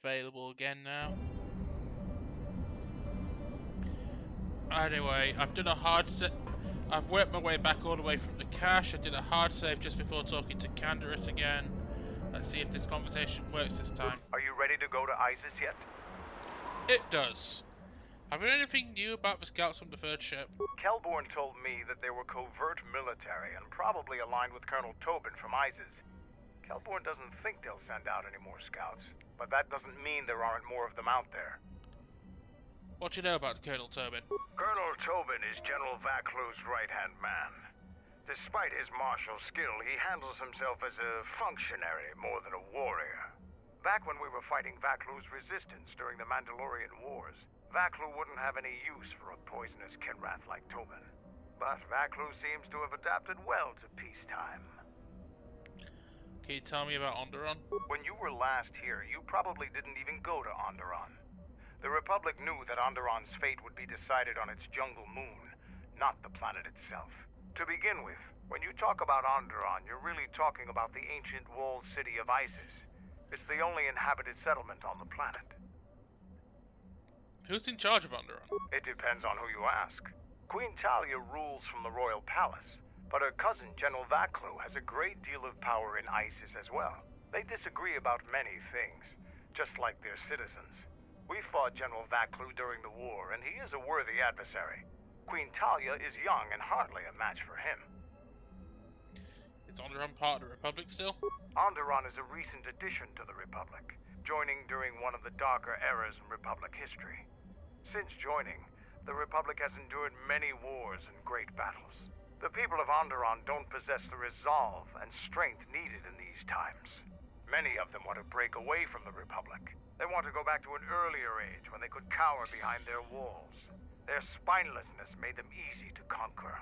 available again now. Anyway, I've done a hard set. I've worked my way back all the way from the cache. I did a hard save just before talking to Canderous again. Let's see if this conversation works this time. Are you ready to go to ISIS yet? It does. Have you heard anything new about the scouts from the third ship? Kelborn told me that they were covert military and probably aligned with Colonel Tobin from ISIS. Kelborn doesn't think they'll send out any more scouts, but that doesn't mean there aren't more of them out there. What do you know about Colonel Tobin? Colonel Tobin is General Vaclu's right-hand man. Despite his martial skill, he handles himself as a functionary more than a warrior. Back when we were fighting Vaclu's resistance during the Mandalorian Wars, Vaclu wouldn't have any use for a poisonous Kinrath like Tobin. But Vaclu seems to have adapted well to peacetime. Can you tell me about Onderon? When you were last here, you probably didn't even go to Onderon. The Republic knew that Onderon's fate would be decided on its jungle moon, not the planet itself. To begin with, when you talk about Onderon, you're really talking about the ancient walled city of Isis. It's the only inhabited settlement on the planet. Who's in charge of Onderon? It depends on who you ask. Queen Talia rules from the royal palace, but her cousin, General Vaclu, has a great deal of power in Isis as well. They disagree about many things, just like their citizens. We fought General Vaclu during the war, and he is a worthy adversary. Queen Talia is young and hardly a match for him. Is Onderon part of the Republic still? Onderon is a recent addition to the Republic, joining during one of the darker eras in Republic history. Since joining, the Republic has endured many wars and great battles. The people of Onderon don't possess the resolve and strength needed in these times. Many of them want to break away from the Republic. They want to go back to an earlier age when they could cower behind their walls. Their spinelessness made them easy to conquer.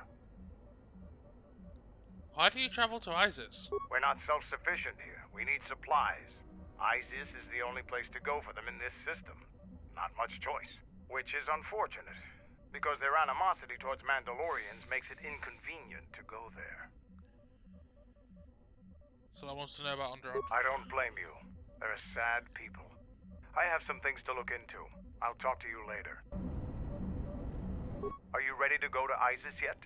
Why do you travel to Isis? We're not self-sufficient here. We need supplies. Isis is the only place to go for them in this system. Not much choice. Which is unfortunate, because their animosity towards Mandalorians makes it inconvenient to go there. So I want to know about Onderon. I don't blame you. They're a sad people. I have some things to look into. I'll talk to you later. Are you ready to go to ISIS yet?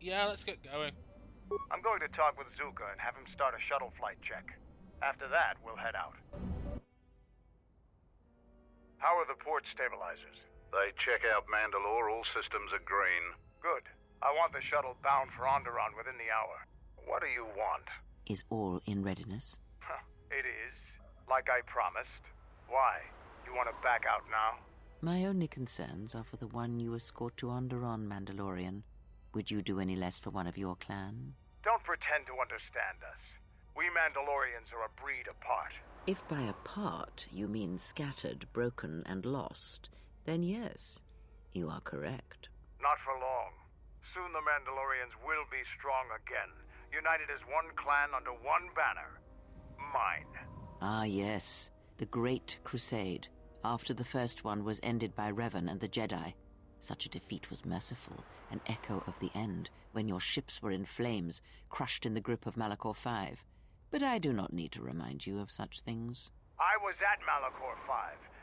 Yeah, let's get going. I'm going to talk with Zuka and have him start a shuttle flight check. After that, we'll head out. How are the port stabilizers? They check out Mandalore. All systems are green. Good. I want the shuttle bound for Onderon within the hour. What do you want? Is all in readiness? It is. Like I promised. Why? You want to back out now? My only concerns are for the one you escort to Onderon, Mandalorian. Would you do any less for one of your clan? Don't pretend to understand us. We Mandalorians are a breed apart. If by apart you mean scattered, broken, and lost, then yes, you are correct. Not for long. Soon the Mandalorians will be strong again, united as one clan under one banner. Mine. Ah, yes. The Great Crusade, after the first one was ended by Revan and the Jedi. Such a defeat was merciful, an echo of the end, when your ships were in flames, crushed in the grip of Malachor V. But I do not need to remind you of such things. I was at Malachor V,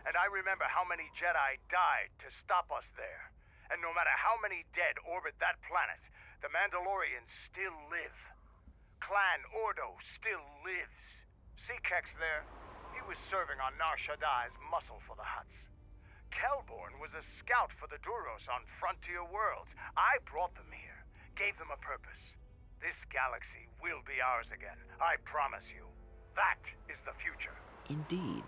and I remember how many Jedi died to stop us there. And no matter how many dead orbit that planet, the Mandalorians still live. Clan Ordo still lives. See Kex there? He was serving on Nar Shaddai's muscle for the Hutts. Kelborn was a scout for the Duros on Frontier Worlds. I brought them here, gave them a purpose. This galaxy will be ours again, I promise you. That is the future. Indeed.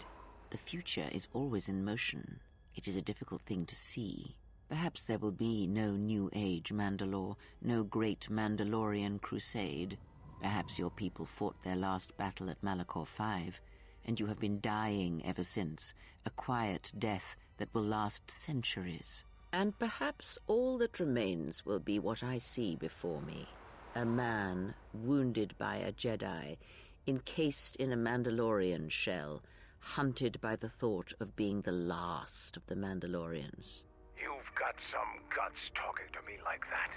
The future is always in motion. It is a difficult thing to see. Perhaps there will be no New Age Mandalore, no great Mandalorian crusade. Perhaps your people fought their last battle at Malachor V, and you have been dying ever since, a quiet death that will last centuries. And perhaps all that remains will be what I see before me. A man wounded by a Jedi, encased in a Mandalorian shell, hunted by the thought of being the last of the Mandalorians. You've got some guts talking to me like that.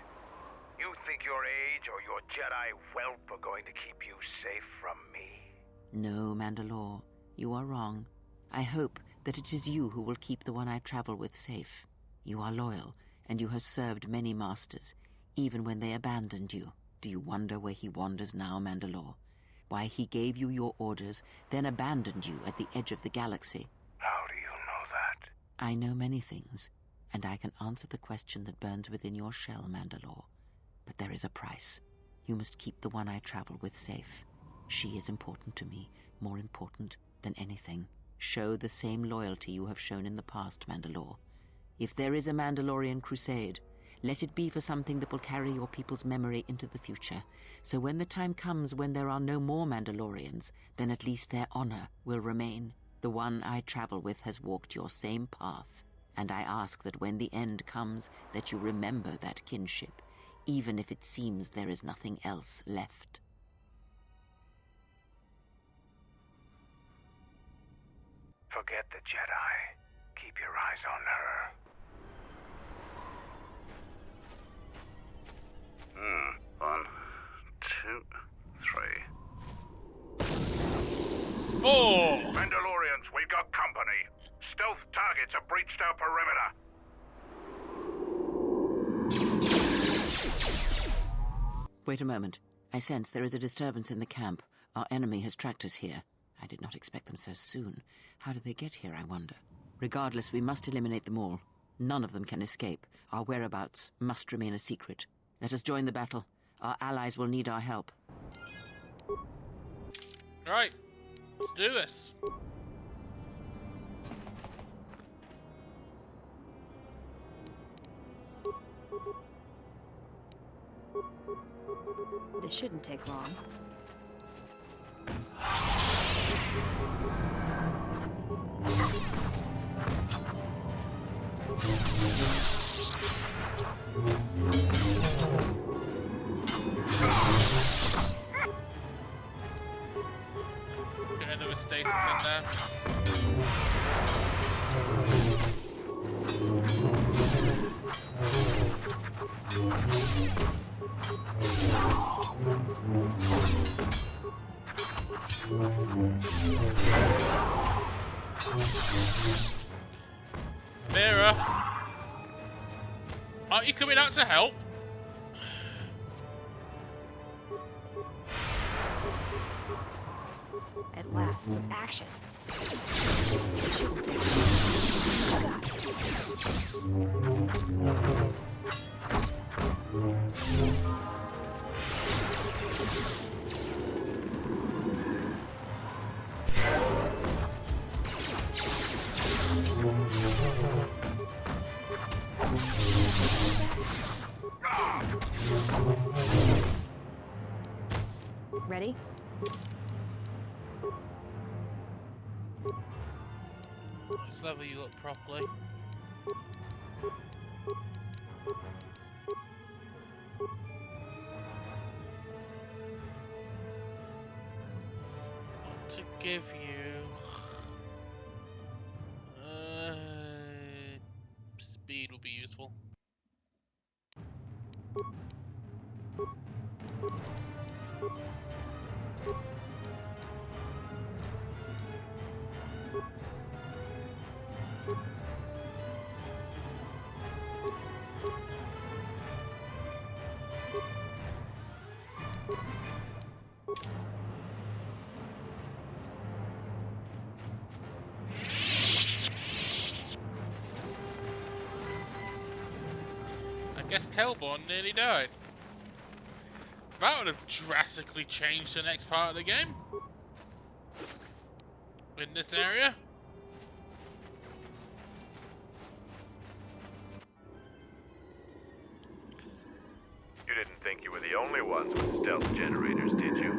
You think your age or your Jedi whelp are going to keep you safe from me? No, Mandalore. You are wrong. I hope that it is you who will keep the one I travel with safe. You are loyal, and you have served many masters, even when they abandoned you. Do you wonder where he wanders now, Mandalore? Why he gave you your orders, then abandoned you at the edge of the galaxy? How do you know that? I know many things, and I can answer the question that burns within your shell, Mandalore. But there is a price. You must keep the one I travel with safe. She is important to me, more important than anything. Show the same loyalty you have shown in the past, Mandalore. If there is a Mandalorian crusade, let it be for something that will carry your people's memory into the future. So when the time comes when there are no more Mandalorians, then at least their honor will remain. The one I travel with has walked your same path, and I ask that when the end comes, that you remember that kinship, even if it seems there is nothing else left. Forget the Jedi. Keep your eyes on her. 1, 2, 3. 4! Mandalorians, we've got company. Stealth targets have breached our perimeter. Wait a moment. I sense there is a disturbance in the camp. Our enemy has tracked us here. I did not expect them so soon. How did they get here, I wonder? Regardless, we must eliminate them all. None of them can escape. Our whereabouts must remain a secret. Let us join the battle. Our allies will need our help. Right, let's do this. This shouldn't take long. Get another stasis in there. Mira, aren't you coming out to help? At last, some action. Ready? Let's level you up properly. Want to give you speed will be useful. I guess Kelborn nearly died. That would have drastically changed the next part of the game. In this area. You didn't think you were the only ones with stealth generators, did you?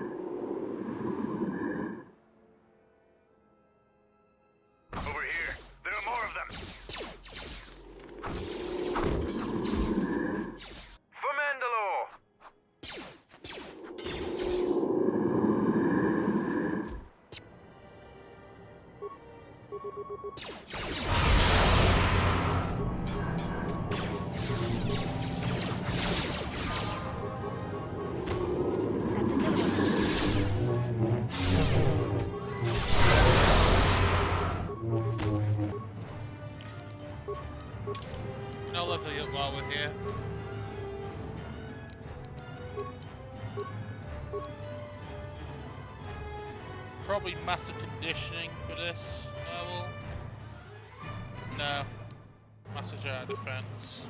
Over here. There are more of them. For Mandalore! That's another one. leveling up while we're here. Probably master conditioning for this level. No. Master Jedi defense.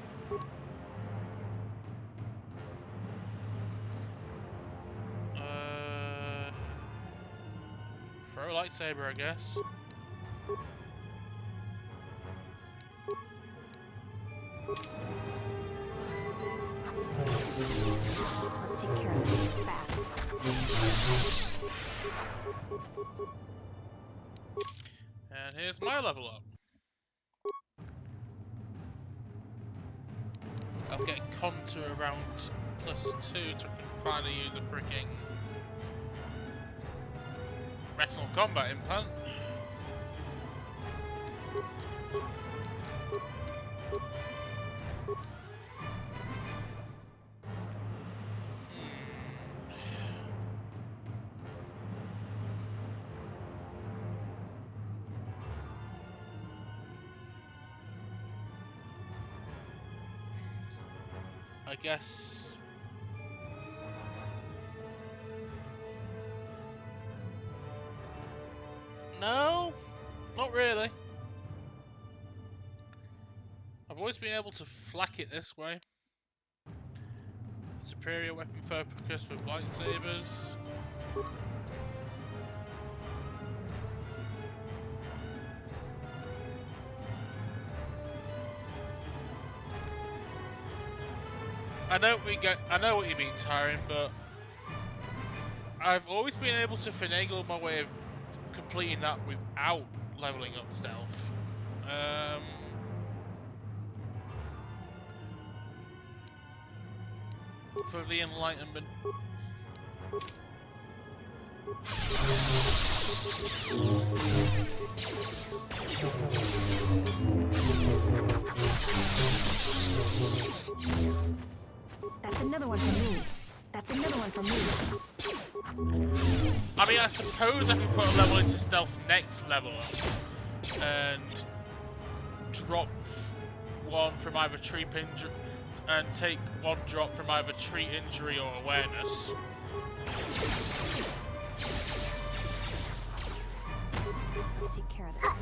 Throw a lightsaber, I guess. Let's take care of this fast. And here's my level up. I'll get contour around +2 so I can finally use a freaking retinal combat implant. I guess no, not really. I've always been able to flack it this way. Superior weapon focus with lightsabers. I know what you mean, Tyron, but I've always been able to finagle my way of completing that without leveling up stealth. For the Enlightenment. That's another one for me. That's another one for me. I mean, I suppose I could put a level into stealth next level up and drop one from either treat injury and take one drop from either treat injury or awareness. Let's take care of this.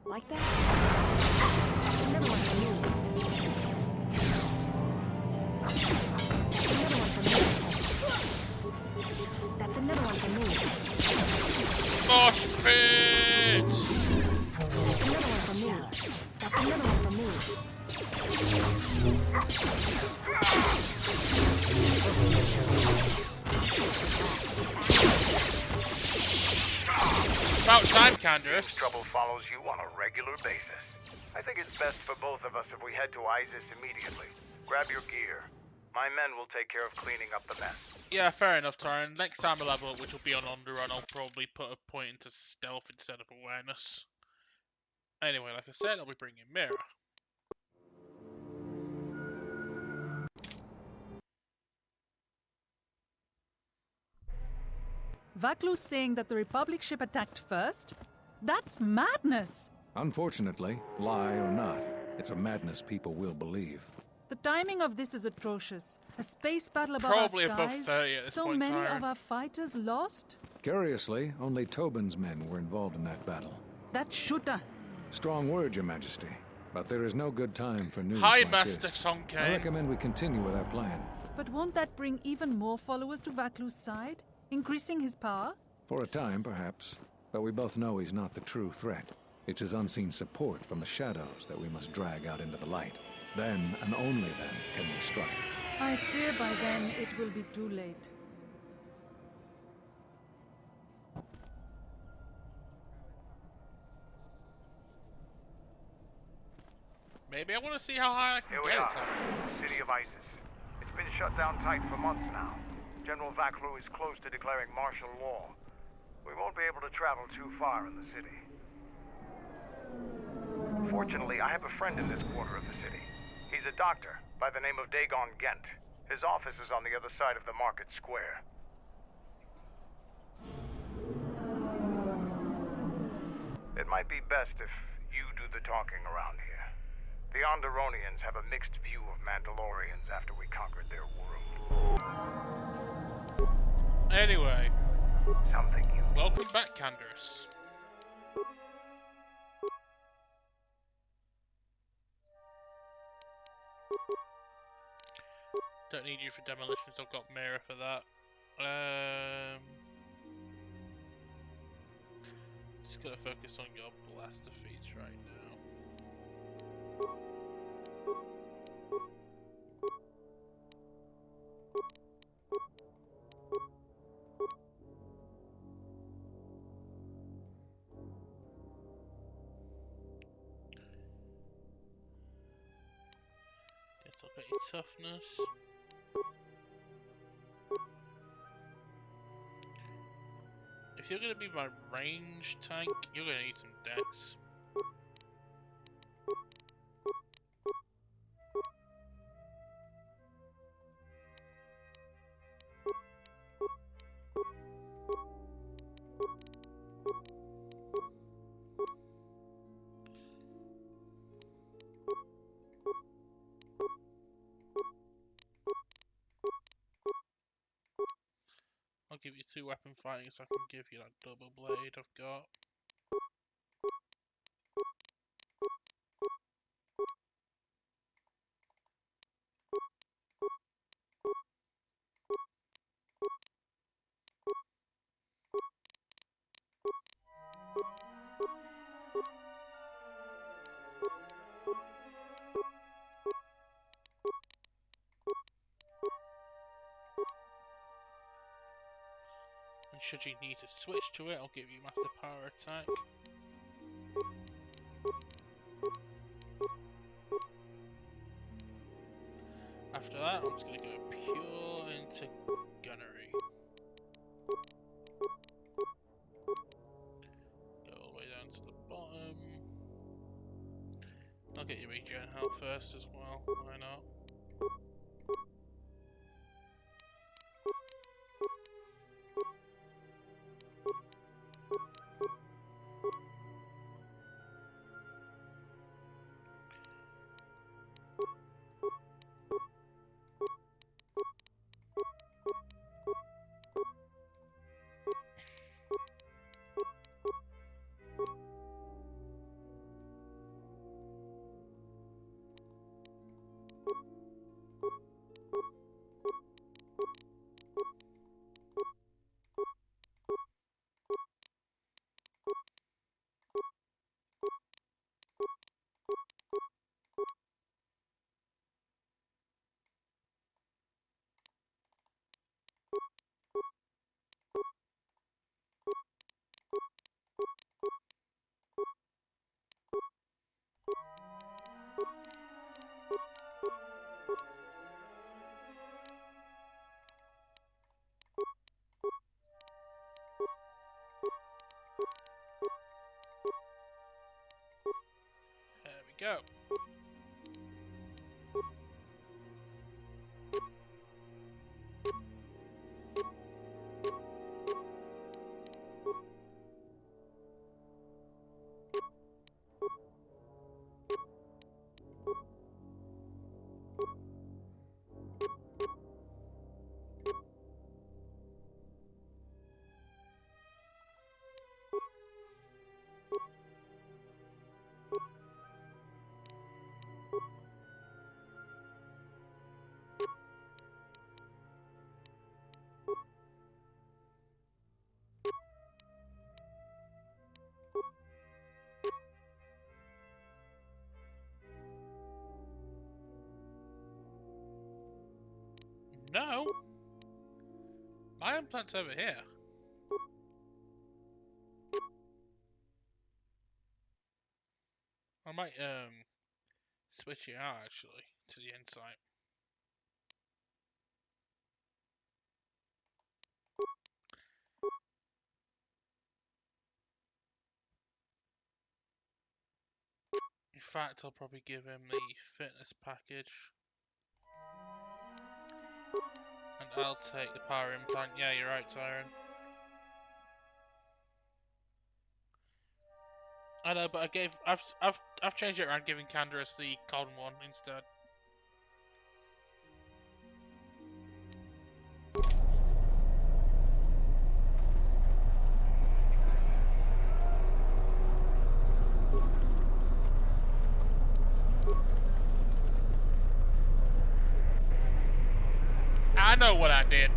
Like that? That's another one for you. That's another one for me. Mosh pit! That's another one for me. That's another one for me. About time, Canderous. Trouble follows you on a regular basis. I think it's best for both of us if we head to Isis immediately. Grab your gear. My men will take care of cleaning up the mess. Yeah, fair enough, Tyron. Next time I level up, which will be on Onderon, I'll probably put a point into stealth instead of awareness. Anyway, like I said, I'll be bringing Mira. Vaklu's saying that the Republic ship attacked first? That's madness! Unfortunately, lie or not, it's a madness people will believe. The timing of this is atrocious. A space battle above Probably our above skies, 30 at this so point, many Tyron. of our fighters lost? Curiously, only Tobin's men were involved in that battle. That shooter! Strong word, Your Majesty, but there is no good time for news Hi, like Master this. Sonkane. I recommend we continue with our plan. But won't that bring even more followers to Vaklu's side? Increasing his power? For a time, perhaps, but we both know he's not the true threat. It's his unseen support from the shadows that we must drag out into the light. Then, and only then, can we strike. I fear by then it will be too late. Maybe I want to see how high I can Here we get are, it, Tyron. the city of Isis. It's been shut down tight for months now. General Vaklu is close to declaring martial law. We won't be able to travel too far in the city. Fortunately, I have a friend in this quarter of the city. He's a doctor by the name of Dagon Gent. His office is on the other side of the market square. It might be best if you do the talking around here. The Onderonians have a mixed view of Mandalorians after we conquered their world. Anyway, Something you welcome back, Candace. Don't need you for demolitions, I've got Mira for that. Just gotta focus on your blaster feats right now. Guess I'll get your toughness. If you're gonna be my range tank, you're gonna need some dex. I'll give you 2 weapon fighting so I can give you that double blade I've got. And should you need to switch to it, I'll give you Master Power Attack. After that, I'm just going to go pure into gunnery. Go all the way down to the bottom. I'll get your regen health first as well, why not? There we go. No! My implant's over here. I might switch it out actually to the insight. In fact, I'll probably give him the fitness package. And I'll take the power implant. Yeah, you're right, Tyron. I know, but I've changed it around, giving Canderous the common one instead. I know what I did.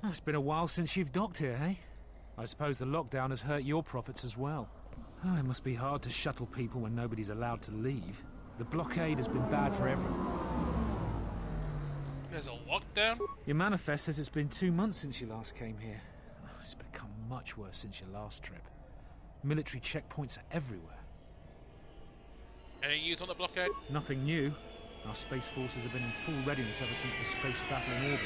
Oh, it's been a while since you've docked here, eh? I suppose the lockdown has hurt your profits as well. Oh, it must be hard to shuttle people when nobody's allowed to leave. The blockade has been bad for everyone. There's a lockdown? Your manifest says it's been 2 months since you last came here. Oh, it's become much worse since your last trip. Military checkpoints are everywhere. Any news on the blockade? Nothing new. Our space forces have been in full readiness ever since the space battle in orbit.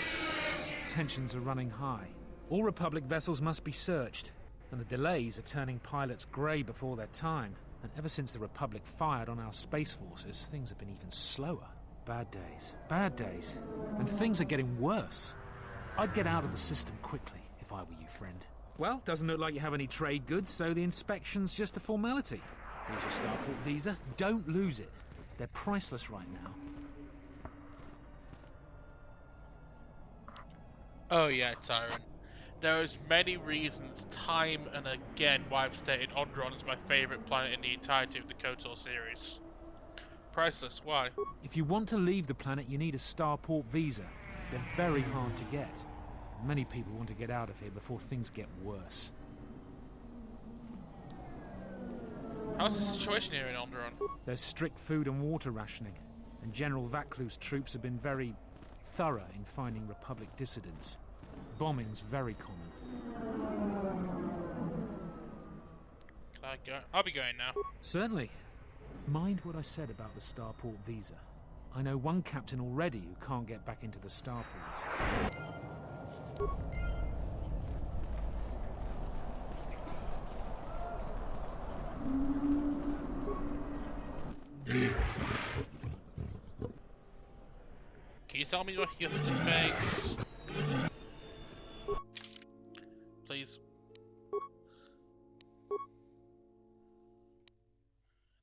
Tensions are running high. All Republic vessels must be searched, and the delays are turning pilots grey before their time. And ever since the Republic fired on our space forces, things have been even slower. Bad days, and things are getting worse. I'd get out of the system quickly if I were you, friend. Well, doesn't look like you have any trade goods, so the inspection's just a formality. Here's your starport visa. Don't lose it. They're priceless right now. Oh yeah, Tyrant. There's many reasons, time and again, why I've stated Onderon is my favourite planet in the entirety of the KOTOR series. Priceless, why? If you want to leave the planet, you need a starport visa. They're very hard to get. Many people want to get out of here before things get worse. How's the situation here in Onderon? There's strict food and water rationing, and General Vaclu's troops have been very thorough in finding Republic dissidents. Bombing's very common. Can I go? I'll be going now. Certainly. Mind what I said about the starport visa. I know one captain already who can't get back into the starport. Can you tell me what you're things? Please.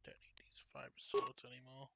Don't need these fiber swords anymore.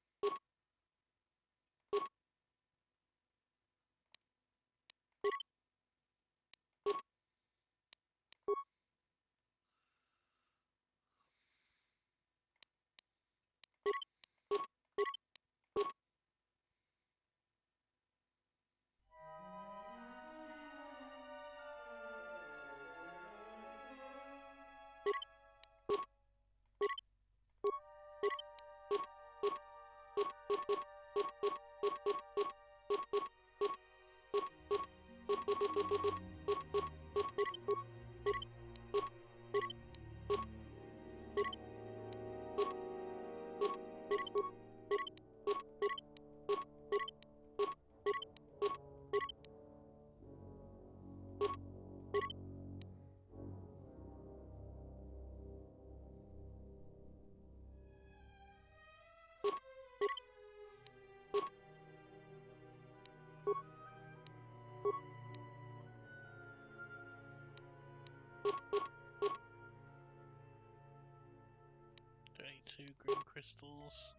Don't need 2 green crystals.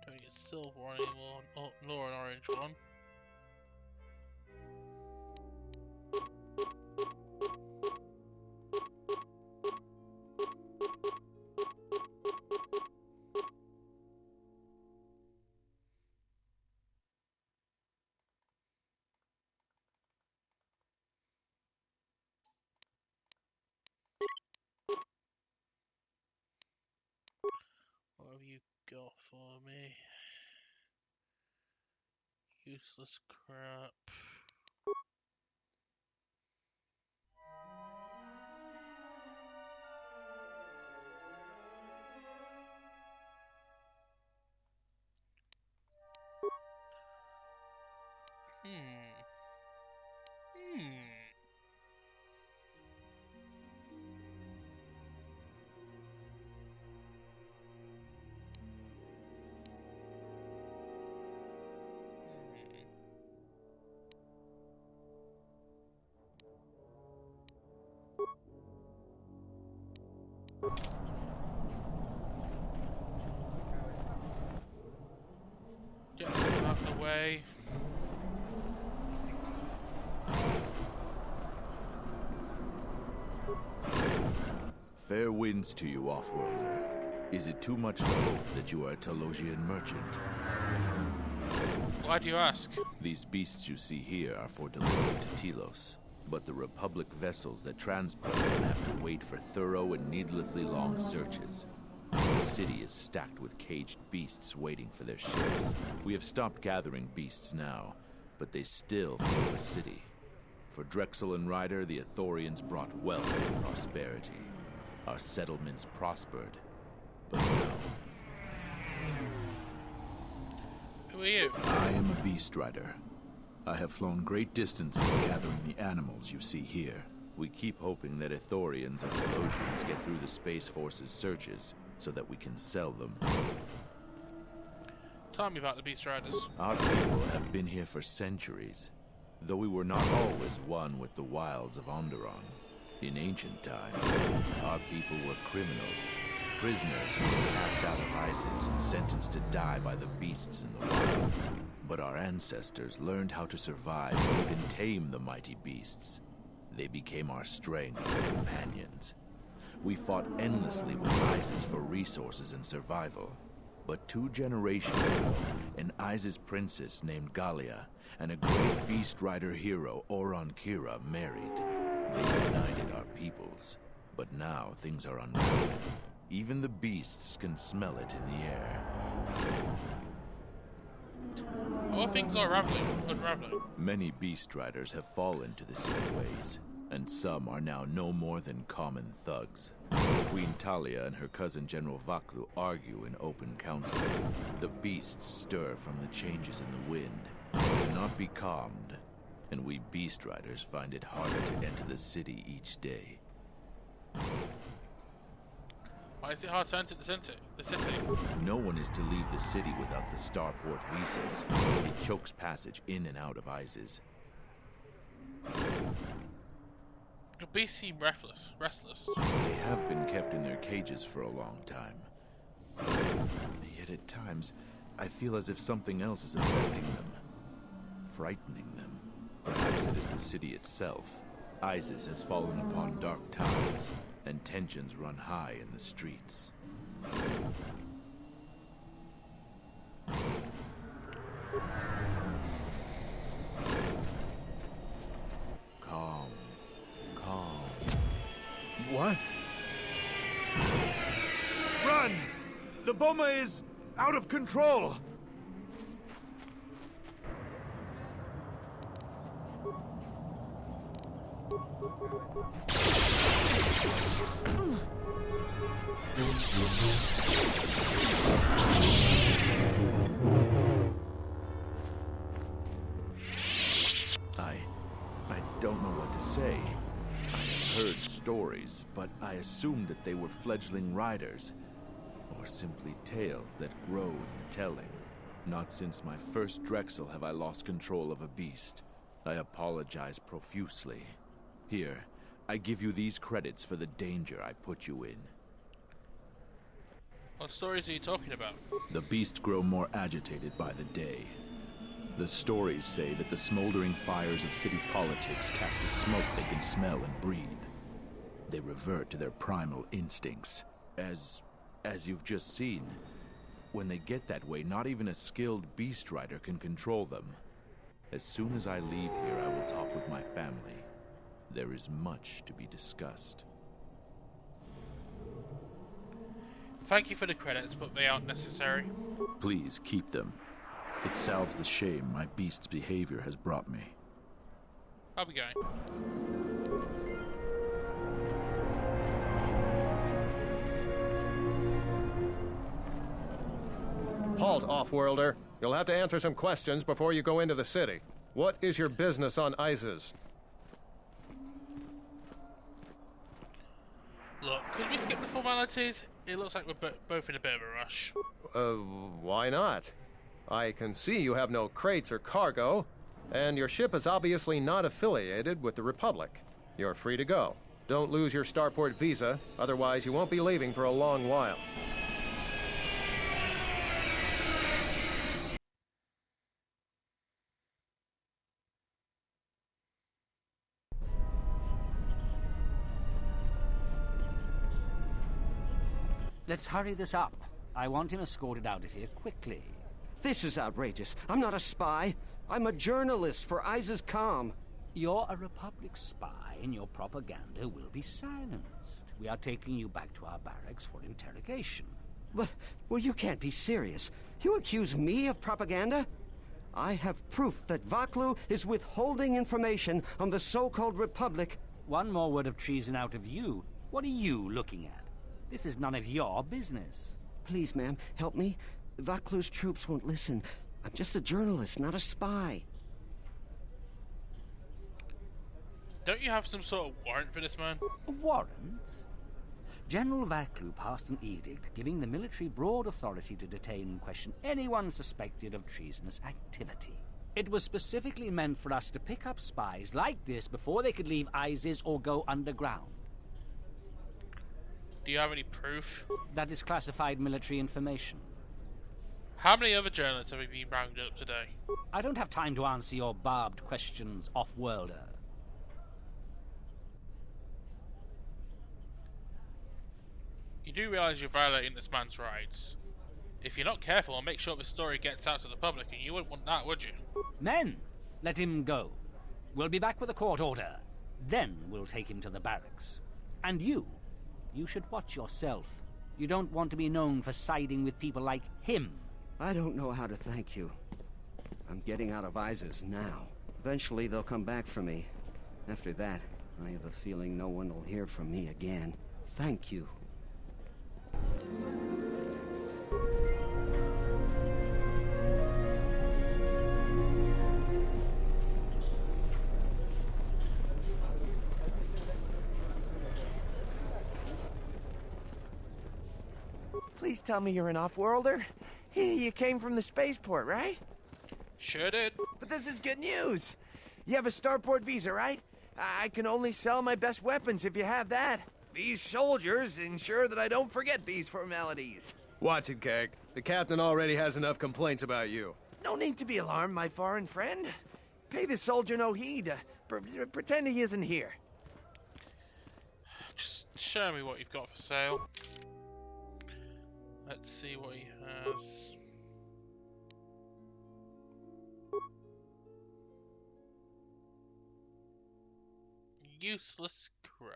Don't need a silver one anymore, nor an orange one. What have you got for me? Useless crap. winds to you, Offworlder? Is it too much to hope that you are a Telosian merchant? Why do you ask? These beasts you see here are for delivery to Telos, but the Republic vessels that transport them have to wait for thorough and needlessly long searches. The city is stacked with caged beasts waiting for their ships. We have stopped gathering beasts now, but they still fill the city. For Drexel and Ryder, the Ithorians brought wealth and prosperity. Our settlements prospered, but now... Who are you? I am a beast rider. I have flown great distances gathering the animals you see here. We keep hoping that Ithorians or Telosians get through the Space Force's searches, so that we can sell them. Tell me about the Beast Riders. Our people have been here for centuries, though we were not always one with the wilds of Onderon. In ancient times, our people were criminals, prisoners who were cast out of Isis and sentenced to die by the beasts in the wilds. But our ancestors learned how to survive and even tame the mighty beasts. They became our strength and companions. We fought endlessly with Isis for resources and survival. But 2 generations ago, an Isis princess named Gallia and a great beast rider hero, Oron Kira, married. They united our peoples. But now things are unraveling. Even the beasts can smell it in the air. All things are unraveling. Many beast riders have fallen to the city ways, and some are now no more than common thugs. Queen Talia and her cousin General Vaklu argue in open councils. The beasts stir from the changes in the wind, and cannot be calmed, and we beast riders find it harder to enter the city each day. Why is it hard to enter the city? No one is to leave the city without the starport visas. It chokes passage in and out of Isis. The beasts seem restless. They have been kept in their cages for a long time. Yet at times, I feel as if something else is affecting them. Frightening them. Perhaps it is the city itself. Isis has fallen upon dark times, and tensions run high in the streets. Calm. What? Run! The bomber is out of control! I don't know what to say. I have heard stories, but I assumed that they were fledgling riders, or simply tales that grow in the telling. Not since my first Drexel have I lost control of a beast. I apologize profusely. Here, I give you these credits for the danger I put you in. What stories are you talking about? The beasts grow more agitated by the day. The stories say that the smoldering fires of city politics cast a smoke they can smell and breathe. They revert to their primal instincts. As you've just seen, when they get that way, not even a skilled beast rider can control them. As soon as I leave here, I will talk with my family. There is much to be discussed. Thank you for the credits, but they aren't necessary. Please keep them. It salves the shame my beast's behavior has brought me. I'll be going. Halt, Offworlder. You'll have to answer some questions before you go into the city. What is your business on Isis? Look, could we skip the formalities? It looks like we're both in a bit of a rush. Why not? I can see you have no crates or cargo, and your ship is obviously not affiliated with the Republic. You're free to go. Don't lose your starport visa, otherwise you won't be leaving for a long while. Let's hurry this up. I want him escorted out of here quickly. This is outrageous. I'm not a spy. I'm a journalist for Isis Calm. You're a Republic spy, and your propaganda will be silenced. We are taking you back to our barracks for interrogation. But, well, you can't be serious. You accuse me of propaganda? I have proof that Vaklu is withholding information on the so-called Republic. One more word of treason out of you. What are you looking at? This is none of your business. Please, ma'am, help me. Vaklu's troops won't listen. I'm just a journalist, not a spy. Don't you have some sort of warrant for this man? A warrant? General Vaklu passed an edict giving the military broad authority to detain and question anyone suspected of treasonous activity. It was specifically meant for us to pick up spies like this before they could leave ISIS or go underground. Do you have any proof? That is classified military information. How many other journalists have you been rounded up today? I don't have time to answer your barbed questions, off-worlder. You do realize you're violating this man's rights. If you're not careful, I'll make sure this story gets out to the public, and you wouldn't want that, would you? Men, let him go. We'll be back with a court order. Then we'll take him to the barracks. And you should watch yourself. You don't want to be known for siding with people like him. I don't know how to thank you. I'm getting out of ISIS now. Eventually they'll come back for me. After that, I have a feeling no one will hear from me again. Thank you. Please tell me you're an off-worlder. You came from the spaceport, right? Sure did. But this is good news. You have a starport visa, right? I can only sell my best weapons if you have that. These soldiers ensure that I don't forget these formalities. Watch it, Keg. The captain already has enough complaints about you. No need to be alarmed, my foreign friend. Pay the soldier no heed. Pretend he isn't here. Just show me what you've got for sale. Let's see what he has. Useless crap.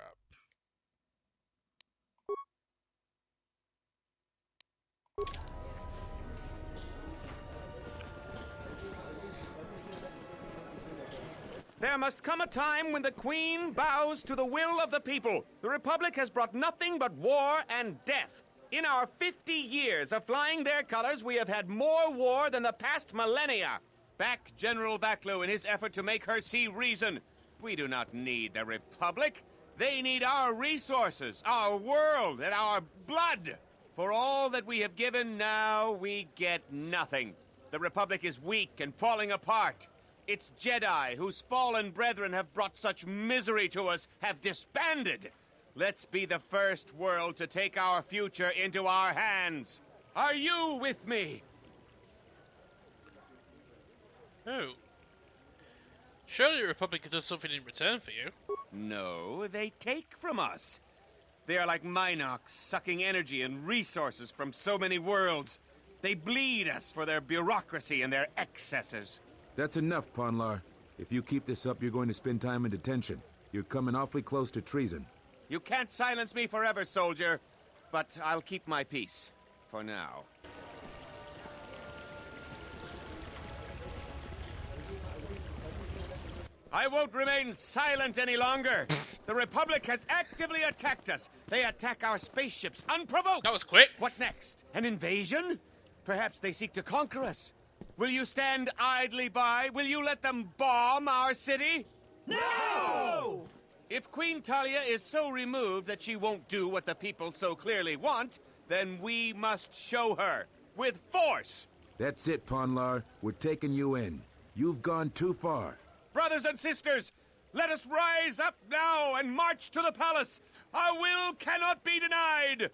There must come a time when the Queen bows to the will of the people. The Republic has brought nothing but war and death. In our 50 years of flying their colors, we have had more war than the past millennia. Back General Vaklu in his effort to make her see reason. We do not need the Republic. They need our resources, our world, and our blood. For all that we have given, now we get nothing. The Republic is weak and falling apart. Its Jedi, whose fallen brethren have brought such misery to us, have disbanded. Let's be the first world to take our future into our hands. Are you with me? Oh. Surely the Republic does something in return for you. No, they take from us. They are like Minox, sucking energy and resources from so many worlds. They bleed us for their bureaucracy and their excesses. That's enough, Ponlar. If you keep this up, you're going to spend time in detention. You're coming awfully close to treason. You can't silence me forever, soldier. But I'll keep my peace. For now. I won't remain silent any longer. The Republic has actively attacked us. They attack our spaceships unprovoked. That was quick. What next? An invasion? Perhaps they seek to conquer us. Will you stand idly by? Will you let them bomb our city? No! If Queen Talia is so removed that she won't do what the people so clearly want, then we must show her. With force! That's it, Ponlar. We're taking you in. You've gone too far. Brothers and sisters, let us rise up now and march to the palace. Our will cannot be denied.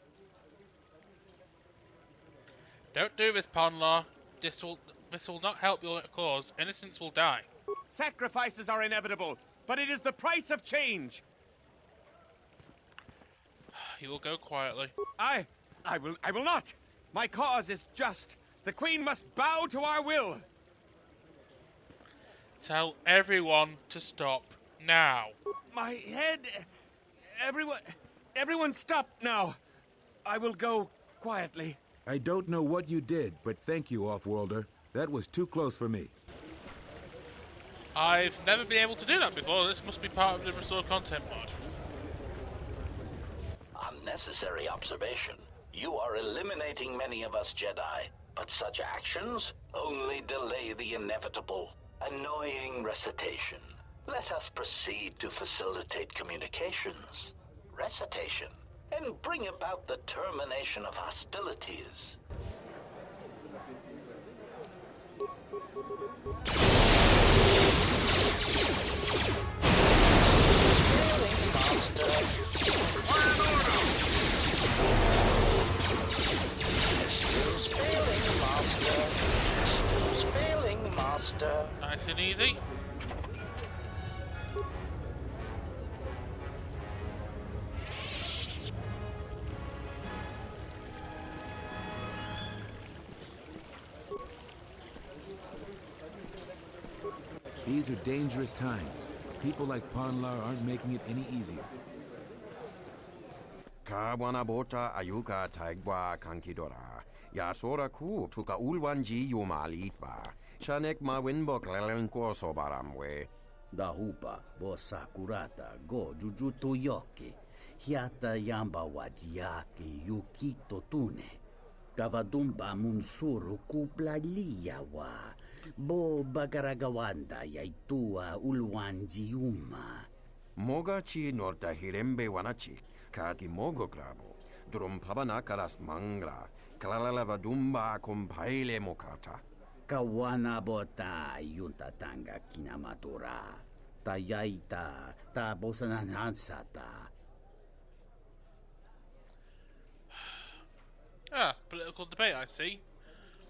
Don't do this, Ponlar. This will not help your cause. Innocents will die. Sacrifices are inevitable, but it is the price of change. You will go quietly. I I will not! My cause is just. The Queen must bow to our will! Tell everyone to stop now. My head... Everyone stop now! I will go quietly. I don't know what you did, but thank you, Offworlder. That was too close for me. I've never been able to do that before. This must be part of the Restore Content mod. Unnecessary observation. You are eliminating many of us Jedi, but such actions only delay the inevitable. Annoying recitation. Let us proceed to facilitate communications. Recitation. And bring about the termination of hostilities. Spelling master. Nice and easy. These are dangerous times. People like Ponlar aren't making it any easier. Kawana bota ayuka taigwa kankidora. Yasora ku tuka ulwanji yumalitva. Shanek ma winbok lelenko sobaramwe. Dahupa bo sakurata go jujuto yoke. Hiata yamba wajiake yukito tune. Kavadumba munsuru kuplaliya wa. Bo bagaragawanda yaitua ulwanji yuma. Mogachi norta hirembe wanachi. Kaki mogo grabo. Drum pabana karas mangra. Kalalava dumba compaile mokata. Kawana bota yunta tanga kinamatura. Tayaita ta bosananansata. Ah, political debate, I see.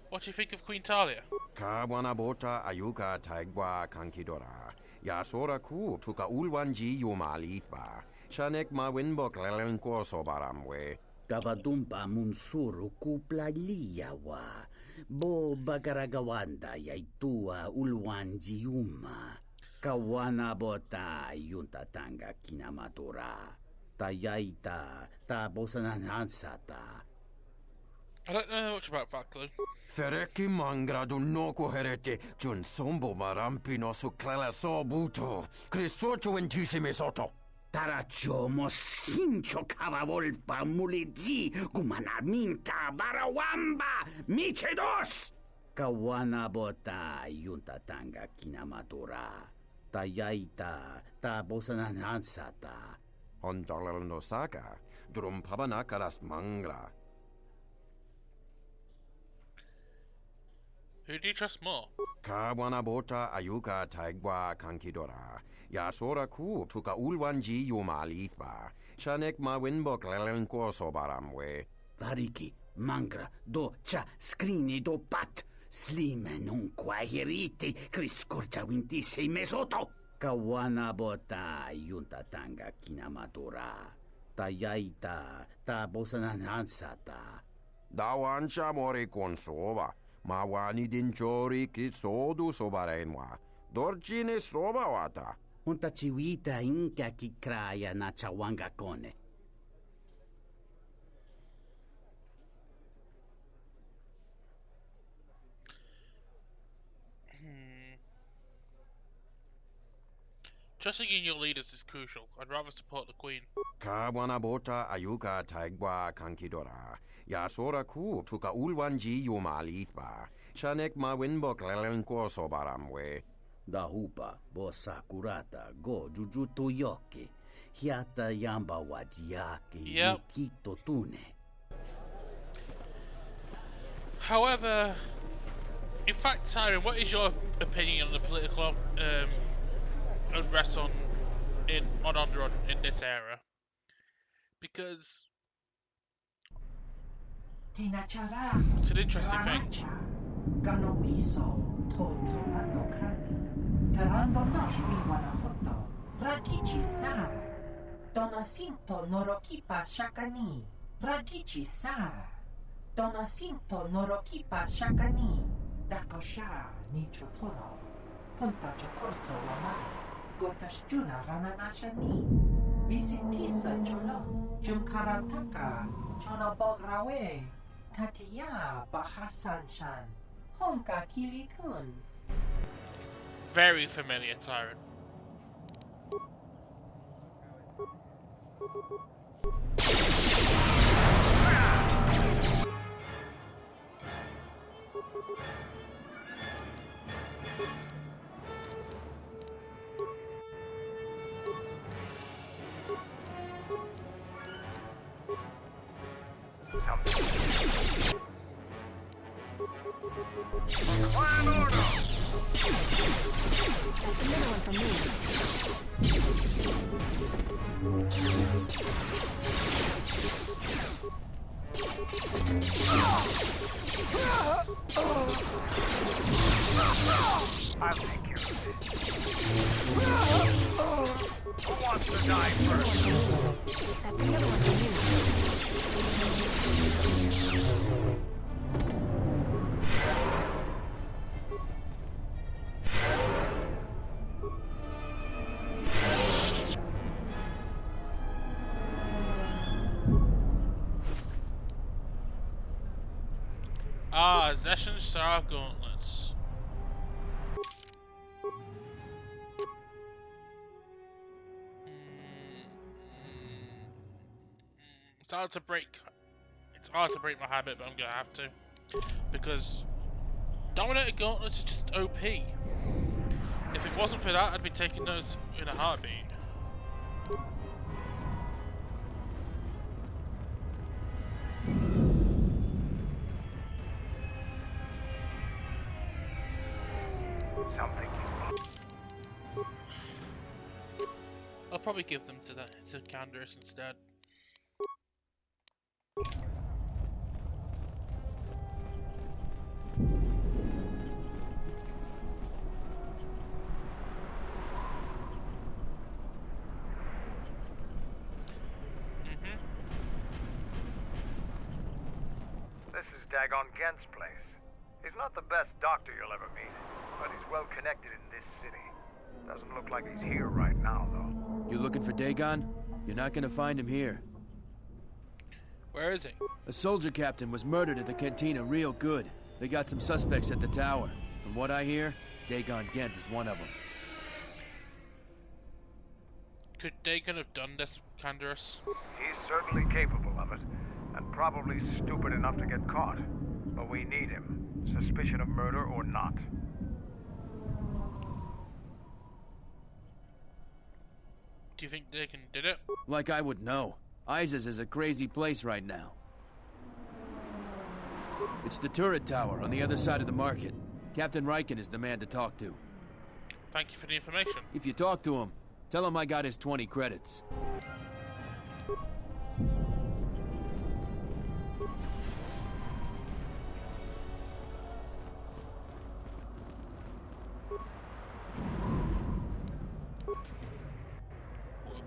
What do you think of Queen Talia? Kawana bota ayuka taigwa kankidora. Yasora ku tuka ulwanji yumalitva. Shanek ma winbok lelenko sobaramwe. Kavadumpa munsuru kuplaliya wa. Bo bagaragawanda yaitua ulwanji yuma. Kawana bota yunta tanga kinamatura. Tayaita ta bosananansata. I don't know much about that clue. Fereki mangra dunoko herete jun sombo marampino su clela sobuto. Cristocho intissime soto. Tarachomo sincho cavavolpa muligi gumanarminta barawamba michedos. Kawana bota yunta tanga kinamatura. Tayaita ta bosananansata. Ondalal no saka. Drum pabanakaras mangra. Who do you trust more? Kawana bota ayuka taigwa kankidora. Yasora ku tuka ulwanji yumalitva. Shanek ma winbok lelenko sobaramwe. Variki, mangra, do cha scrini do pat. Slime non quahiriti, criscorcia wintise mesoto. Kawana bota yunta tanga kinamatura. Tayaita ta bosananansata. Dawancha mori consova. Mawani dinchori kitsodu sobarenwa. Dorchine sobawata. Unta chiwita inka kikraya na chawanga kone. Trusting in your leaders is crucial. I'd rather support the Queen. Kawana bota ayuka taigwa kankidora. Yasora ku tuka ulwanji yumalitva. Shanek ma winbok lelenko sobaramwe. Dahupa bo sakurata go jujuto yoke. Hiata yamba wajiake yukito tune. However, in fact, Tyron, what is your opinion on the political unrest on Onderon in this era? Because it's an interesting thing. Ragichi sa. Donasinto norokipa shakani. Dakosha ni chotono. Punta chokorso wama. Gotash juna rananashani. Visitisa cholo. Jumkarataka. Chono bograwe. Tatiya bahasan-shan. Honka kili-kun. Very familiar, Tyrant. That's another one from me. I'll take care of this. Who wants to die first? That's another one from you. Ah, Zeshan Star Gauntlets. It's hard to break. It's hard to break my habit, but I'm gonna have to, because Dominator Gauntlets are just OP. If it wasn't for that, I'd be taking those in a heartbeat. Something. I'll probably give them to Candace instead. This is Dagon Gent's place. He's not the best doctor you'll ever meet, but he's well connected in this city. Doesn't look like he's here right now, though. You looking for Dagon? You're not gonna find him here. Where is he? A soldier captain was murdered at the cantina real good. They got some suspects at the tower. From what I hear, Dagon Gent is one of them. Could Dagon have done this, Candace? He's certainly capable of it, and probably stupid enough to get caught. But we need him, suspicion of murder or not. Do you think Dagon did it? Like I would know. Isis is a crazy place right now. It's the turret tower on the other side of the market. Captain Riken is the man to talk to. Thank you for the information. If you talk to him, tell him I got his 20 credits.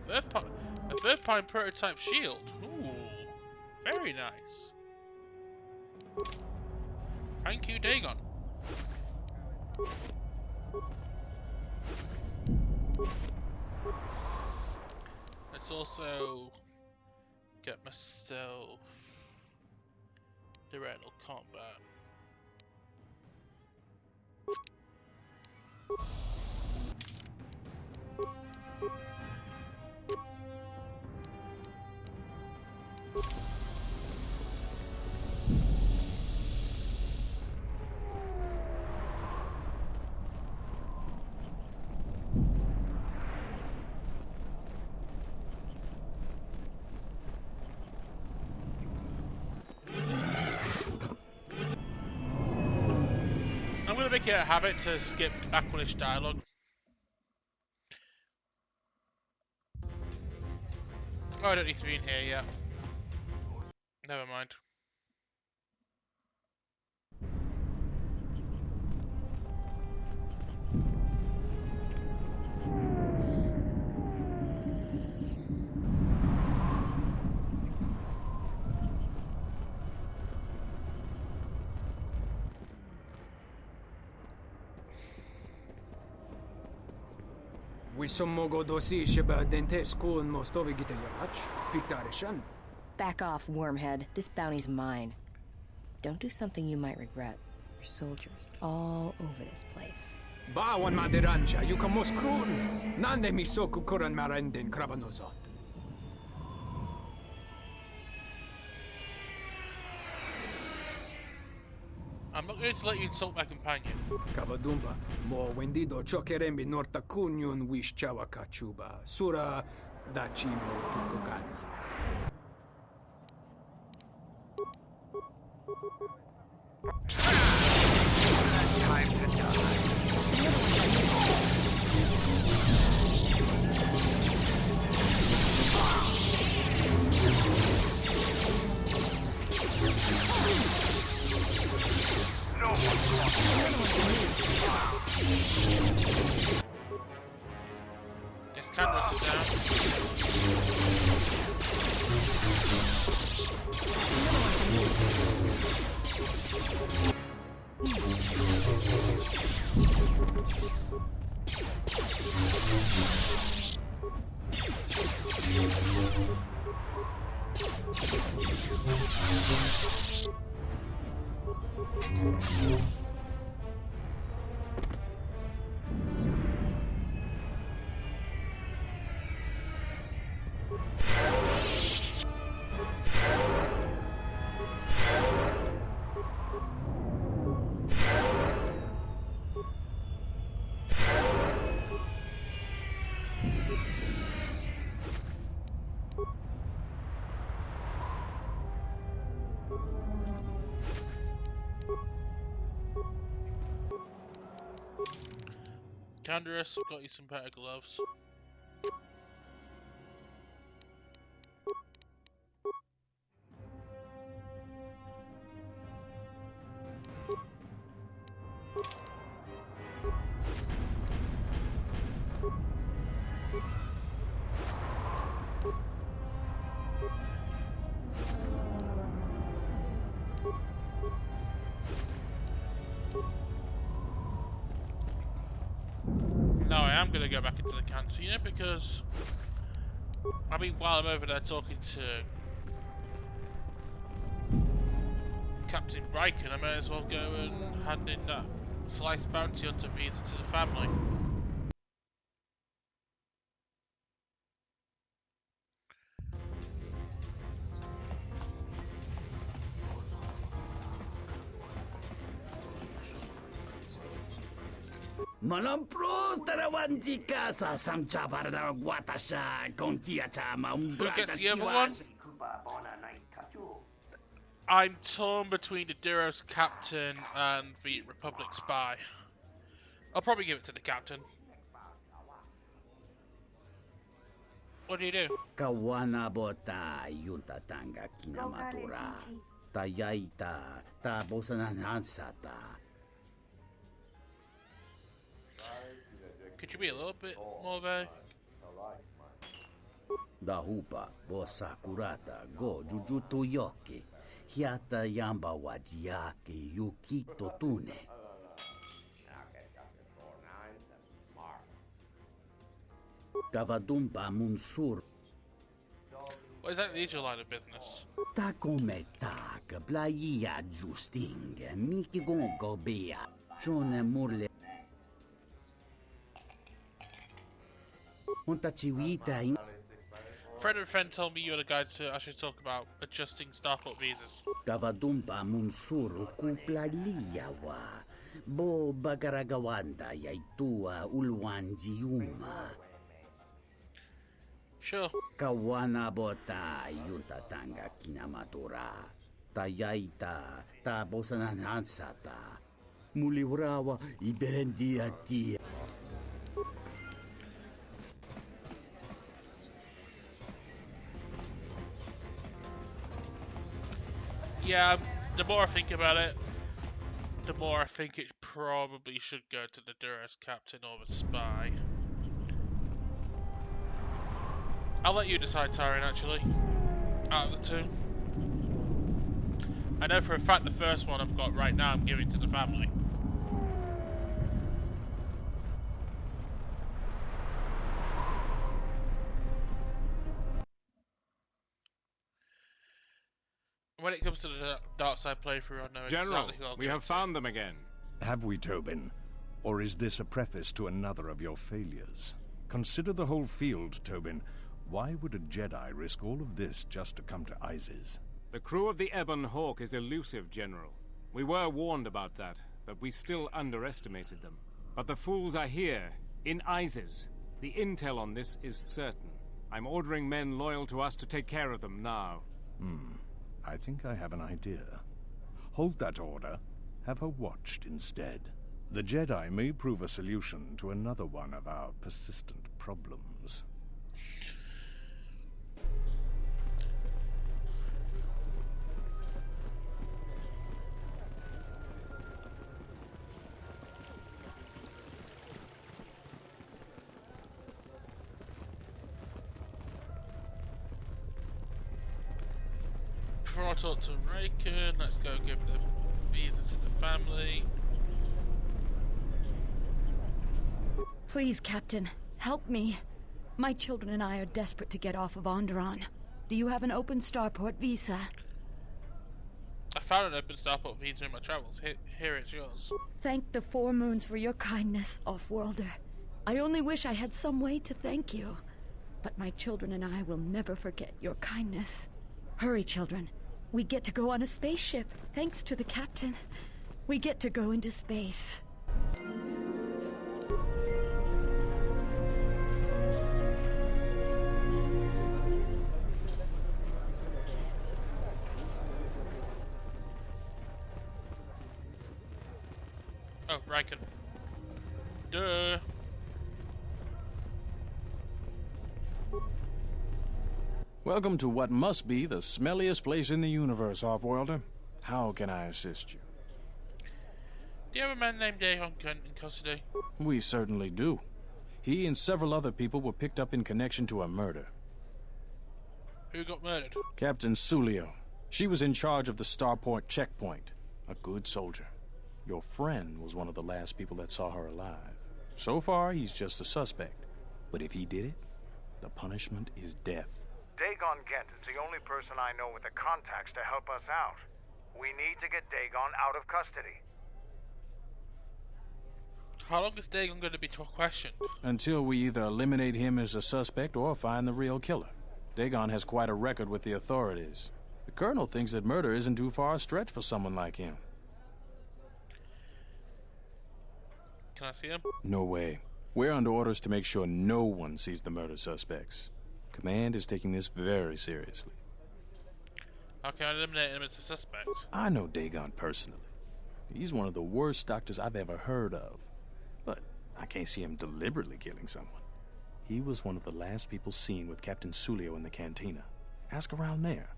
A third pine prototype shield. Ooh, very nice. Thank you, Dagon. Let's also get myself direct combat. I'm going to make it a habit to skip Aquilish dialogue. Oh, I don't need to be in here yet. Never mind. Wissomogo dosi sheba dente school and mostovi gitalyach. Pitarishan. Back off, wormhead. This bounty's mine. Don't do something you might regret. There's soldiers all over this place. Bawan maderancha, you kamos krun. Nande misoku kuran marenden krabanozot. I'm not going to let you insult my companion. Kavadumba, mo wendido chokerembi norta kunyun wish chawa kachuba. Sura dachimo tukoganza. Time to die. Guess Candace is down. Candace, I've got you some better gloves. No, I am going to go back into the cantina because, I mean, while I'm over there talking to Captain Riken, I may as well go and hand in that sliced bounty hunter visa to the family. Malampro tarawanji casa samcha barda guatasha contia chama Who gets the other one? I'm torn between the Duros captain and the Republic spy. I'll probably give it to the captain. What do you do? Kawana bota yunta tanga kinamatura. Tayaita ta bosananansata. Could you be a little bit more vague? Da hupa bosa kurata go jujutu yoki. Hiata yamba wajiaki yukito tune. Kavadumpa munsur. What exactly is your line of business? Ta come tak playa justing miki gongo bea. Chone murle. Friend of a friend told me you had a guide to actually talk about adjusting starport visas. Kavadumpa munsuru kuplaliyawa. Bo bagaragawanda yaitua ulwanjiuma. Sure. Kawana bota yuntatanga kinamatura. Tayaita ta bosananansata. Muliwrawa iberendia tia. Yeah, the more I think about it, the more I think it probably should go to the Duros captain or the spy. I'll let you decide, Tyrion, actually. Out of the two. I know for a fact the first one I've got right now I'm giving to the family. When it comes to the dark side playthrough, I know General, exactly who I'll we go have to. found them again. Have we, Tobin? Or is this a preface to another of your failures? Consider the whole field, Tobin. Why would a Jedi risk all of this just to come to Isis? The crew of the Ebon Hawk is elusive, General. We were warned about that, but we still underestimated them. But the fools are here, in Isis. The intel on this is certain. I'm ordering men loyal to us to take care of them now. I think I have an idea. Hold that order. Have her watched instead. The Jedi may prove a solution to another one of our persistent problems. Before I talk to Raken, let's go give the visa to the family. Please, Captain, help me. My children and I are desperate to get off of Onderon. Do you have an open starport visa? I found an open starport visa in my travels. Here it's yours. Thank the Four Moons for your kindness, Off-Worlder. I only wish I had some way to thank you. But my children and I will never forget your kindness. Hurry, children. We get to go on a spaceship. Thanks to the captain. We get to go into space. Oh, Raken. Duh. Welcome to what must be the smelliest place in the universe, Off-Worlder. How can I assist you? Do you have a man named Dagon Kent in custody? We certainly do. He and several other people were picked up in connection to a murder. Who got murdered? Captain Sulio. She was in charge of the starport checkpoint. A good soldier. Your friend was one of the last people that saw her alive. So far, he's just a suspect. But if he did it, the punishment is death. Dagon Kent is the only person I know with the contacts to help us out. We need to get Dagon out of custody. How long is Dagon going to be questioned? Until we either eliminate him as a suspect or find the real killer. Dagon has quite a record with the authorities. The Colonel thinks that murder isn't too far a stretch for someone like him. Can I see him? No way. We're under orders to make sure no one sees the murder suspects. Command is taking this very seriously. How can I eliminate him as a suspect? I know Dagon personally. He's one of the worst doctors I've ever heard of. But I can't see him deliberately killing someone. He was one of the last people seen with Captain Sulio in the cantina. Ask around there.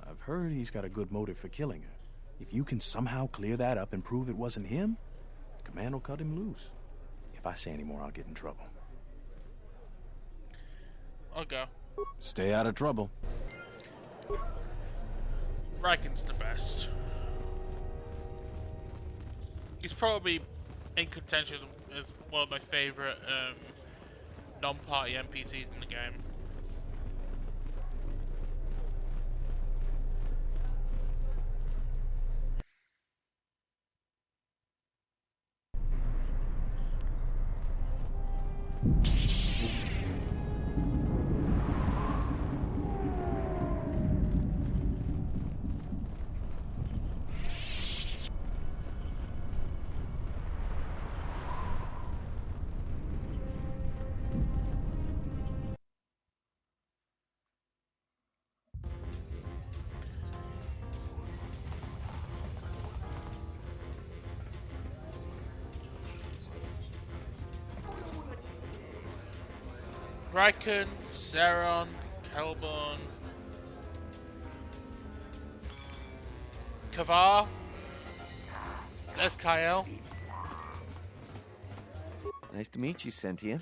I've heard he's got a good motive for killing her. If you can somehow clear that up and prove it wasn't him, Command will cut him loose. If I say any more, I'll get in trouble. I'll go. Stay out of trouble. Raken's the best. He's probably in contention as one of my favourite non-party NPCs in the game. Raken, Zeron, Kelborn, Kavar, SKL. Nice to meet you, Sentient.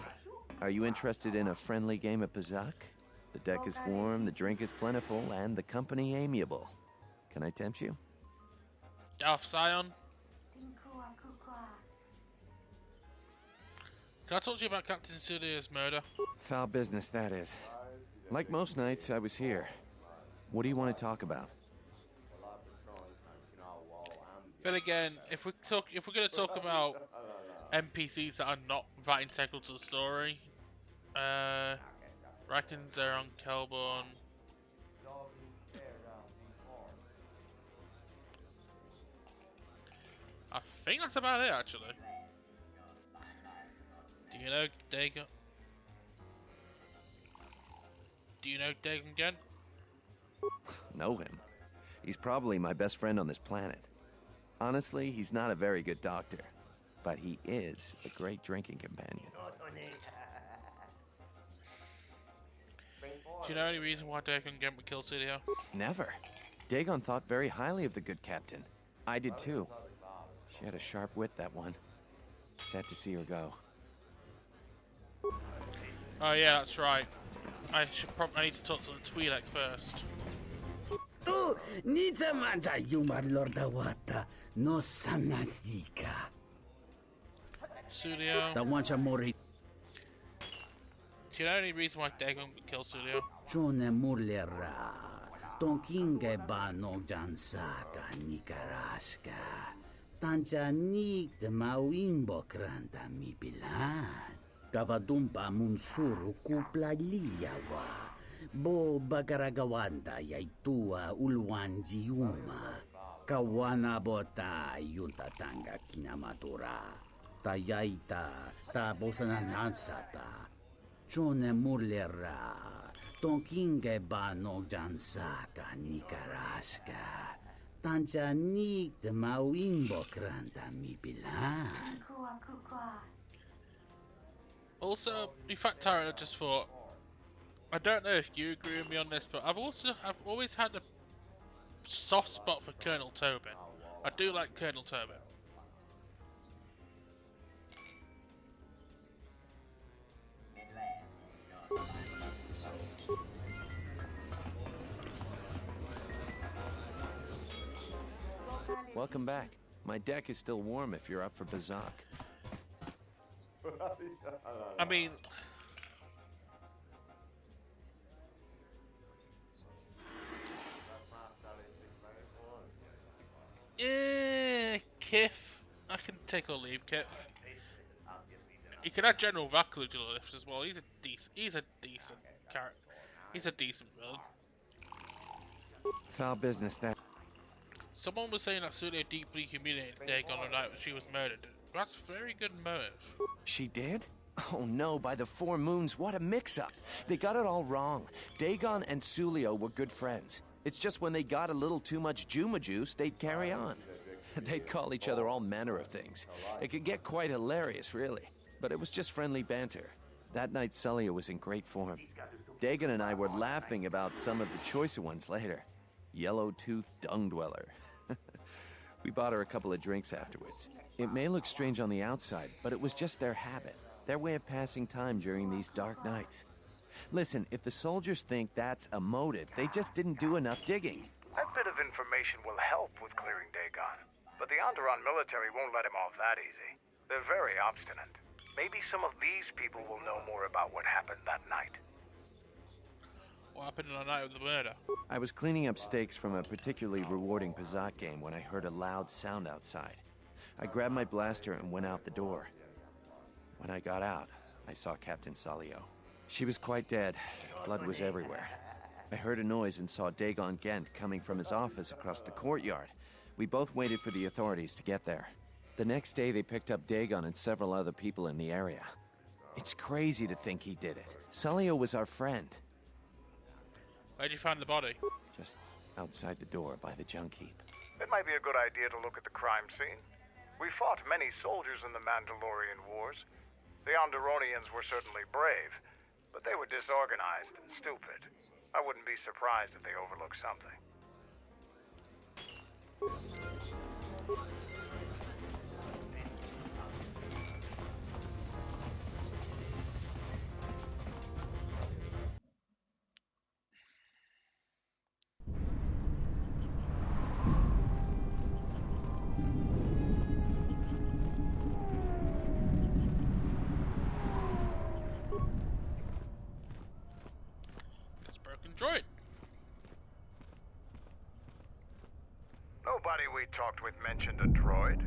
Are you interested in a friendly game of Pazak? The deck is warm, the drink is plentiful, and the company amiable. Can I tempt you? Darth Sion. Can I talk to you about Captain Sulio's murder? Foul business, that is. Like most nights, I was here. What do you want to talk about? Then again, if we're going to talk about NPCs that are not that integral to the story, Rakan, Zeron, Kelborn. I think that's about it, actually. Do you know Dagon? Do you know Dagon again? Know him? He's probably my best friend on this planet. Honestly, he's not a very good doctor, but he is a great drinking companion. Do you know any reason why Dagon Gent would kill Celio? Never. Dagon thought very highly of the good captain. I did too. She had a sharp wit, that one. Sad to see her go. Oh yeah, that's right. I need to talk to the Twi'lek first. Tu nita manja yumar lorda wata no sanasika. Celio. Da wancha mori. Do you know any reason why Dagon would kill Celio? Chone mulera. Ton kinge ba no jansaka nikaraska. Tanja nik de mawimbo kranta mi bilan. Kavadumpa munsuru kupla liyawa. Bo bagaragawanda yaitua ulwan jiuma. Kawana bota yunta tanga kinamatura. Tayaita ta bosananansata. Chone mulera. Tonkinge ba no jansaka nikaraska. Tanja nik de mawimbo kranta mi bilan. Also, in fact, Tyron, I just thought, I don't know if you agree with me on this, but I've always had a soft spot for Colonel Tobin. I do like Colonel Tobin. Welcome back. My deck is still warm if you're up for Bazak. I mean, Kif. I can take or leave Kif. You could add General Vaklu to the list as well. He's a decent character. He's a decent villain. Foul business, that. Someone was saying that Celio deeply humiliated Dagon on the night when she was murdered. That's a very good motive. She did? Oh no, by the 4 moons, what a mix-up. They got it all wrong. Dagon and Celio were good friends. It's just when they got a little too much Juma juice, they'd carry on. They'd call each other all manner of things. It could get quite hilarious, really. But it was just friendly banter. That night, Celio was in great form. Dagon and I were laughing about some of the choicer ones later. Yellow-toothed dung dweller. We bought her a couple of drinks afterwards. It may look strange on the outside, but it was just their habit. Their way of passing time during these dark nights. Listen, if the soldiers think that's a motive, they just didn't do enough digging. That bit of information will help with clearing Dagon. But the Onderon military won't let him off that easy. They're very obstinate. Maybe some of these people will know more about what happened that night. What happened on the night of the murder? I was cleaning up stakes from a particularly rewarding Pazak game when I heard a loud sound outside. I grabbed my blaster and went out the door. When I got out, I saw Captain Celio. She was quite dead. Blood was everywhere. I heard a noise and saw Dagon Gent coming from his office across the courtyard. We both waited for the authorities to get there. The next day, they picked up Dagon and several other people in the area. It's crazy to think he did it. Celio was our friend. Where'd you find the body? Just outside the door by the junk heap. It might be a good idea to look at the crime scene. We fought many soldiers in the Mandalorian Wars. The Onderonians were certainly brave, but they were disorganized and stupid. I wouldn't be surprised if they overlooked something. Droid. Nobody we talked with mentioned a droid?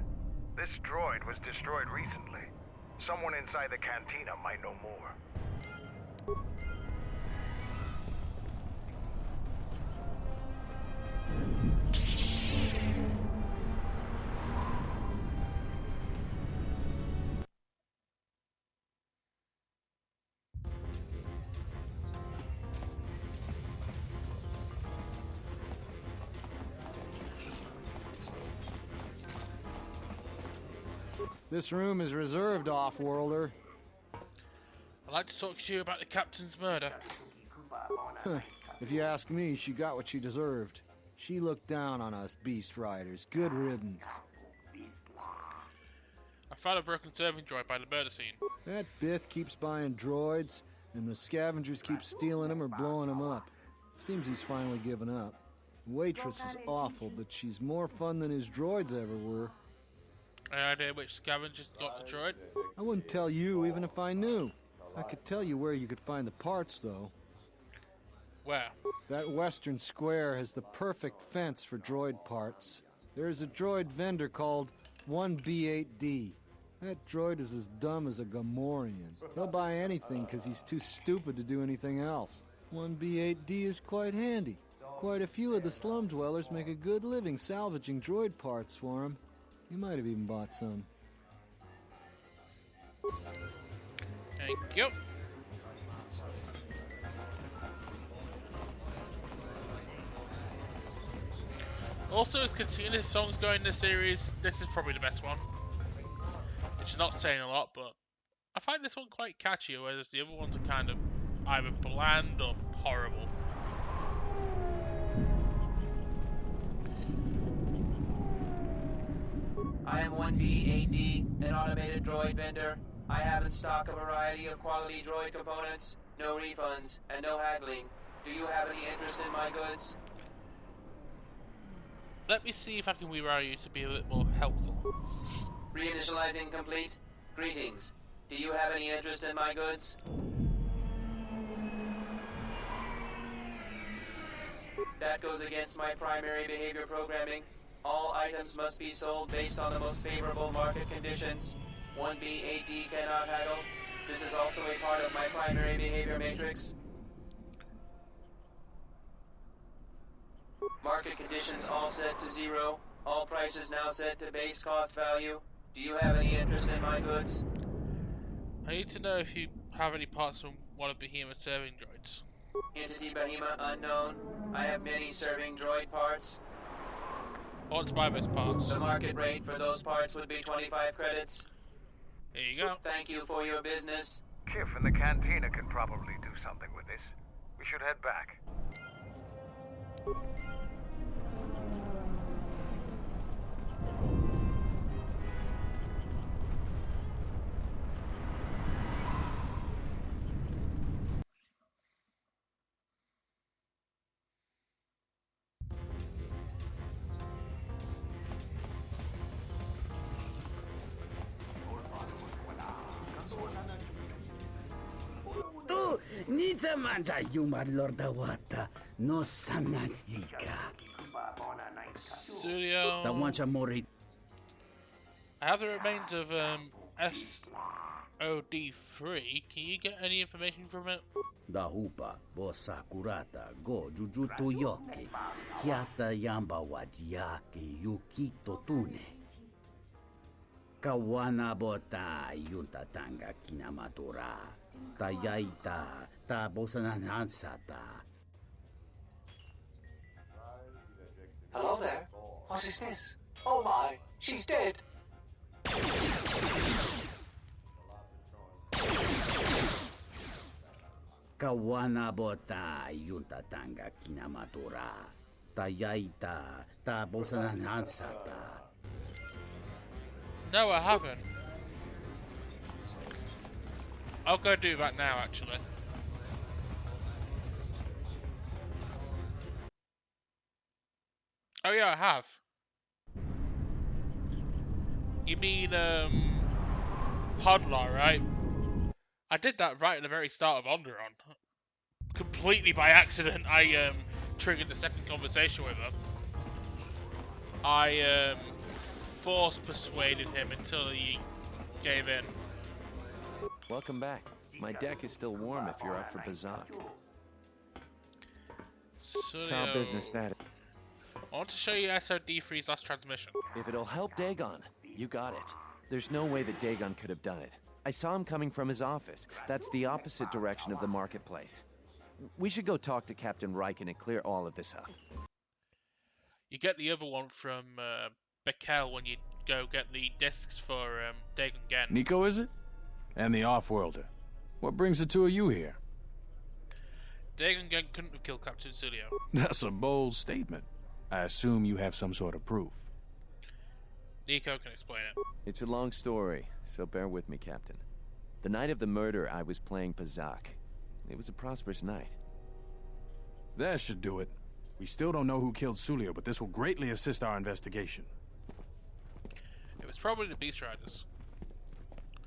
This droid was destroyed recently. Someone inside the cantina might know more. This room is reserved, off-worlder. I'd like to talk to you about the captain's murder. If you ask me, she got what she deserved. She looked down on us beast riders. Good riddance. I found a broken serving droid by the murder scene. That Bith keeps buying droids, and the scavengers keep stealing them or blowing them up. Seems he's finally given up. The waitress is awful, but she's more fun than his droids ever were. Any idea which scavengers got the droid? I wouldn't tell you even if I knew. I could tell you where you could find the parts, though. Where? That western square has the perfect fence for droid parts. There's a droid vendor called 1B8D. That droid is as dumb as a Gamorrean. He'll buy anything because he's too stupid to do anything else. 1B8D is quite handy. Quite a few of the slum dwellers make a good living salvaging droid parts for him. You might have even bought some. Thank you. Also, as continuing his songs going in the series, this is probably the best one. It's not saying a lot, but I find this one quite catchy, whereas the other ones are kind of either bland or horrible. I am 1B8D, an automated droid vendor. I have in stock a variety of quality droid components, no refunds, and no haggling. Do you have any interest in my goods? Let me see if I can rewire you to be a bit more helpful. Reinitializing complete. Greetings. Do you have any interest in my goods? That goes against my primary behavior programming. All items must be sold based on the most favorable market conditions. 1B8D cannot haggle. This is also a part of my primary behavior matrix. Market conditions all set to 0. All prices now set to base cost value. Do you have any interest in my goods? I need to know if you have any parts from one of Behemoth's serving droids. Entity Behemoth unknown. I have many serving droid parts. I want to buy those parts. The market rate for those parts would be 25 credits. There you go. Thank you for your business. Kif in the cantina can probably do something with this. We should head back. Tu nița manja yumar lordawata no sanasdika. Studio. That wancha mori. I have the remains of SOD3. Can you get any information from it? Da hupa bo sakurata go jujutu yoki. Hiata yamba wajiaki yukito tune. Kawana bota yunta tanga kinamatura. Tayaita ta bosananansata. Hello there. What is this? Oh my, she's dead. Kawana bota yunta tanga kinamatura. Tayaita ta bosananansata. No, I haven't. I'll go do that now, actually. Oh yeah, I have. You mean, Podlar, right? I did that right at the very start of Onderon. Completely by accident, I, triggered the second conversation with them. I force persuaded him until he gave in. Welcome back. My deck is still warm if you're up for Bazak. Foul business, that. I want to show you SOD3's last transmission. If it'll help Dagon, you got it. There's no way that Dagon could have done it. I saw him coming from his office. That's the opposite direction of the marketplace. We should go talk to Captain Riken and clear all of this up. You get the other one from Bekel when you go get the discs for Dagon Gen. Nico, is it? And the Off-Worlder. What brings the two of you here? Dagon Gen couldn't have killed Captain Sulio. That's a bold statement. I assume you have some sort of proof. Nico can explain it. It's a long story, so bear with me, Captain. The night of the murder, I was playing Bazak. It was a prosperous night. That should do it. We still don't know who killed Sulio, but this will greatly assist our investigation. It was probably the Beast Riders.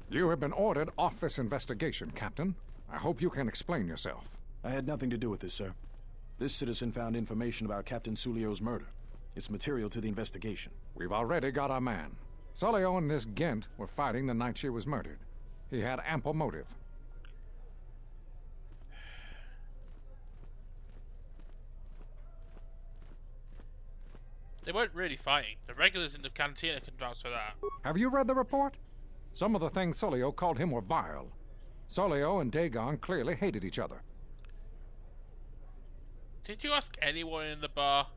You have been ordered off this investigation, Captain. I hope you can explain yourself. I had nothing to do with this, sir. This citizen found information about Captain Sulio's murder. It's material to the investigation. We've already got our man. Sulio and this Gent were fighting the night she was murdered. He had ample motive. They weren't really fighting. The regulars in the cantina can vouch for that. Have you read the report? Some of the things Sulio called him were vile. Sulio and Dagon clearly hated each other. Did you ask anyone in the bar?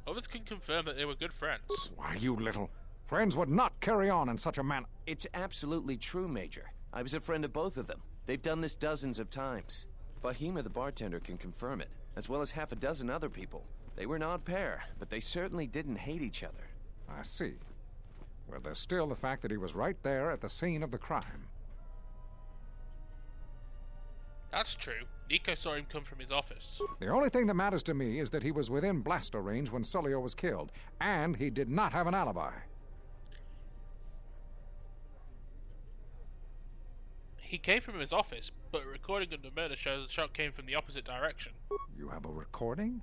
Others can confirm that they were good friends. Why, you little... Friends would not carry on in such a manner. It's absolutely true, Major. I was a friend of both of them. They've done this dozens of times. Bahima the bartender can confirm it, as well as half a dozen other people. They were an odd pair, but they certainly didn't hate each other. I see. Well, there's still the fact that he was right there at the scene of the crime. That's true. Nico saw him come from his office. The only thing that matters to me is that he was within blaster range when Sulio was killed, and he did not have an alibi. He came from his office, but a recording of the murder shows the shot came from the opposite direction. You have a recording?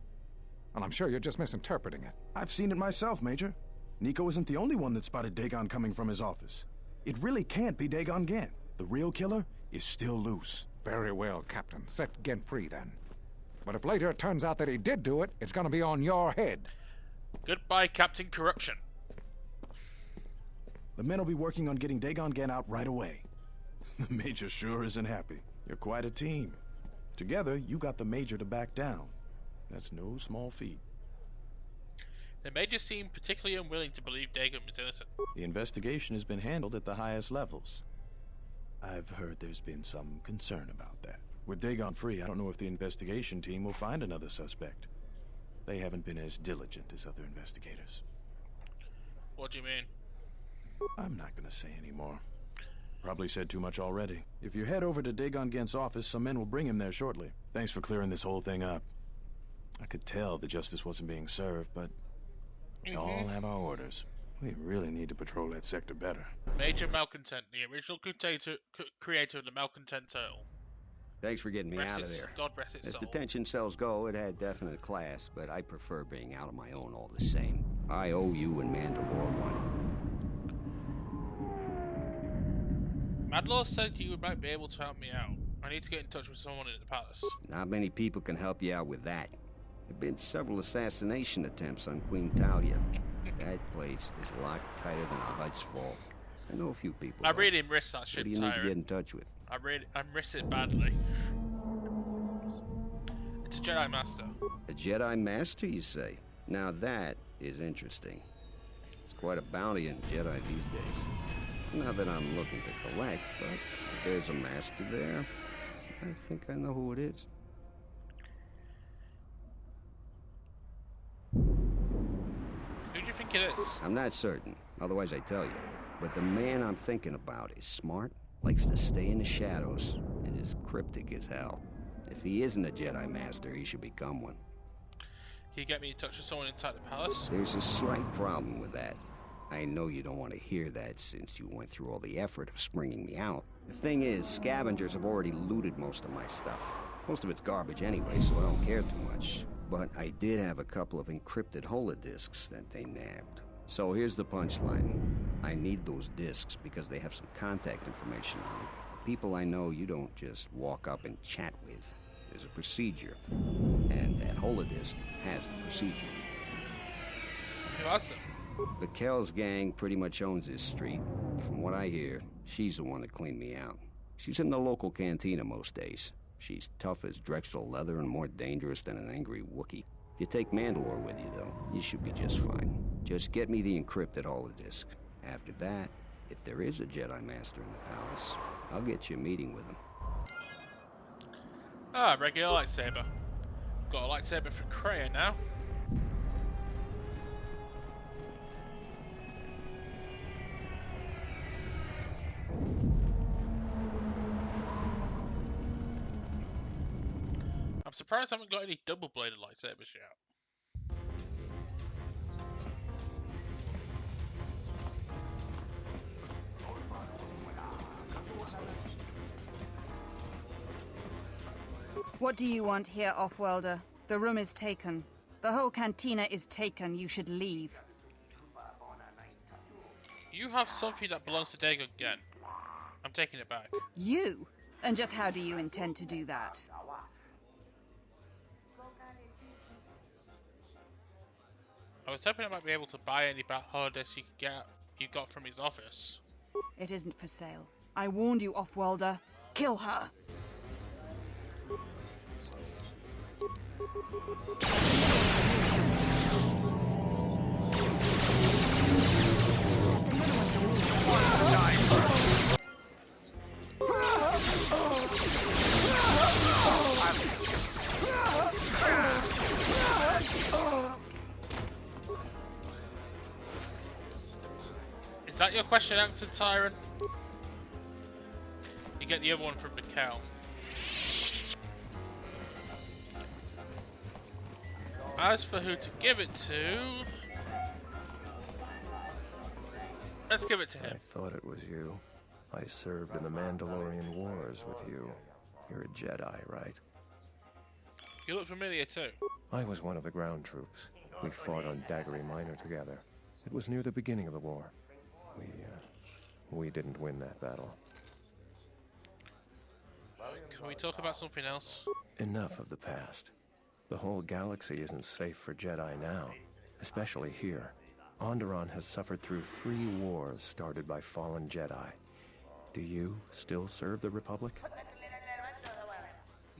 And I'm sure you're just misinterpreting it. I've seen it myself, Major. Nico isn't the only one that spotted Dagon coming from his office. It really can't be Dagon Gen. The real killer is still loose. Very well, Captain. Set Gent free, then. But if later it turns out that he did do it, it's gonna be on your head. Goodbye, Captain Corruption. The men will be working on getting Dagon Gen out right away. The Major sure isn't happy. You're quite a team. Together, you got the Major to back down. That's no small feat. The Major seemed particularly unwilling to believe Dagon was innocent. The investigation has been handled at the highest levels. I've heard there's been some concern about that. With Dagon free, I don't know if the investigation team will find another suspect. They haven't been as diligent as other investigators. What do you mean? I'm not gonna say any more. Probably said too much already. If you head over to Dagon Gent's office, some men will bring him there shortly. Thanks for clearing this whole thing up. I could tell the justice wasn't being served, but we all have our orders. We really need to patrol that sector better. Major Malcontent, the original creator of the Malcontent Tale. Thanks for getting me out of there. God rest its As soul. detention cells go, it had definite class, but I prefer being out on my own all the same. I owe you and Mandalore one. Madlaw said you might be able to help me out. I need to get in touch with someone in the palace. Not many people can help you out with that. There have been several assassination attempts on Queen Talia. That place is a lot tighter than a Hud's Fall. I know a few people. I really miss that shit. Who do you need to get in touch with? I miss it badly. It's a Jedi Master. A Jedi Master, you say? Now that is interesting. It's quite a bounty in Jedi these days. Not that I'm looking to collect, but if there's a master there, I think I know who it is. Who do you think it is? I'm not certain, otherwise I'd tell you. But the man I'm thinking about is smart, likes to stay in the shadows, and is cryptic as hell. If he isn't a Jedi Master, he should become one. Can you get me in touch with someone inside the palace? There's a slight problem with that. I know you don't want to hear that since you went through all the effort of springing me out. The thing is, scavengers have already looted most of my stuff. Most of it's garbage anyway, so I don't care too much. But I did have a couple of encrypted holodisks that they nabbed. So here's the punchline. I need those discs because they have some contact information on them. People I know you don't just walk up and chat with. There's a procedure. And that holodisc has the procedure. Who has them? The Kells gang pretty much owns this street. From what I hear, she's the one that cleaned me out. She's in the local cantina most days. She's tough as Drexel leather and more dangerous than an angry Wookiee. If you take Mandalore with you, though, you should be just fine. Just get me the encrypted holodisc. After that, if there is a Jedi Master in the palace, I'll get you a meeting with him. Ah, regular lightsaber. Got a lightsaber for Kreia now. I'm surprised I haven't got any double-bladed lightsabers yet. What do you want here, Offworlder? The room is taken. The whole cantina is taken. You should leave. You have something that belongs to Dagon again. I'm taking it back. You? And just how do you intend to do that? I was hoping I might be able to buy any holodiscs you got from his office. It isn't for sale. I warned you, Offworlder. Kill her! That's another one for me. Is that your question answered, Tyron? You get the other one from Mikkel. As for who to give it to, let's give it to him. I thought it was you. I served in the Mandalorian Wars with you. You're a Jedi, right? You look familiar too. I was one of the ground troops. We fought on Daggery Minor together. It was near the beginning of the war. We didn't win that battle. Can we talk about something else? Enough of the past. The whole galaxy isn't safe for Jedi now, especially here. Onderon has suffered through 3 wars started by fallen Jedi. Do you still serve the Republic?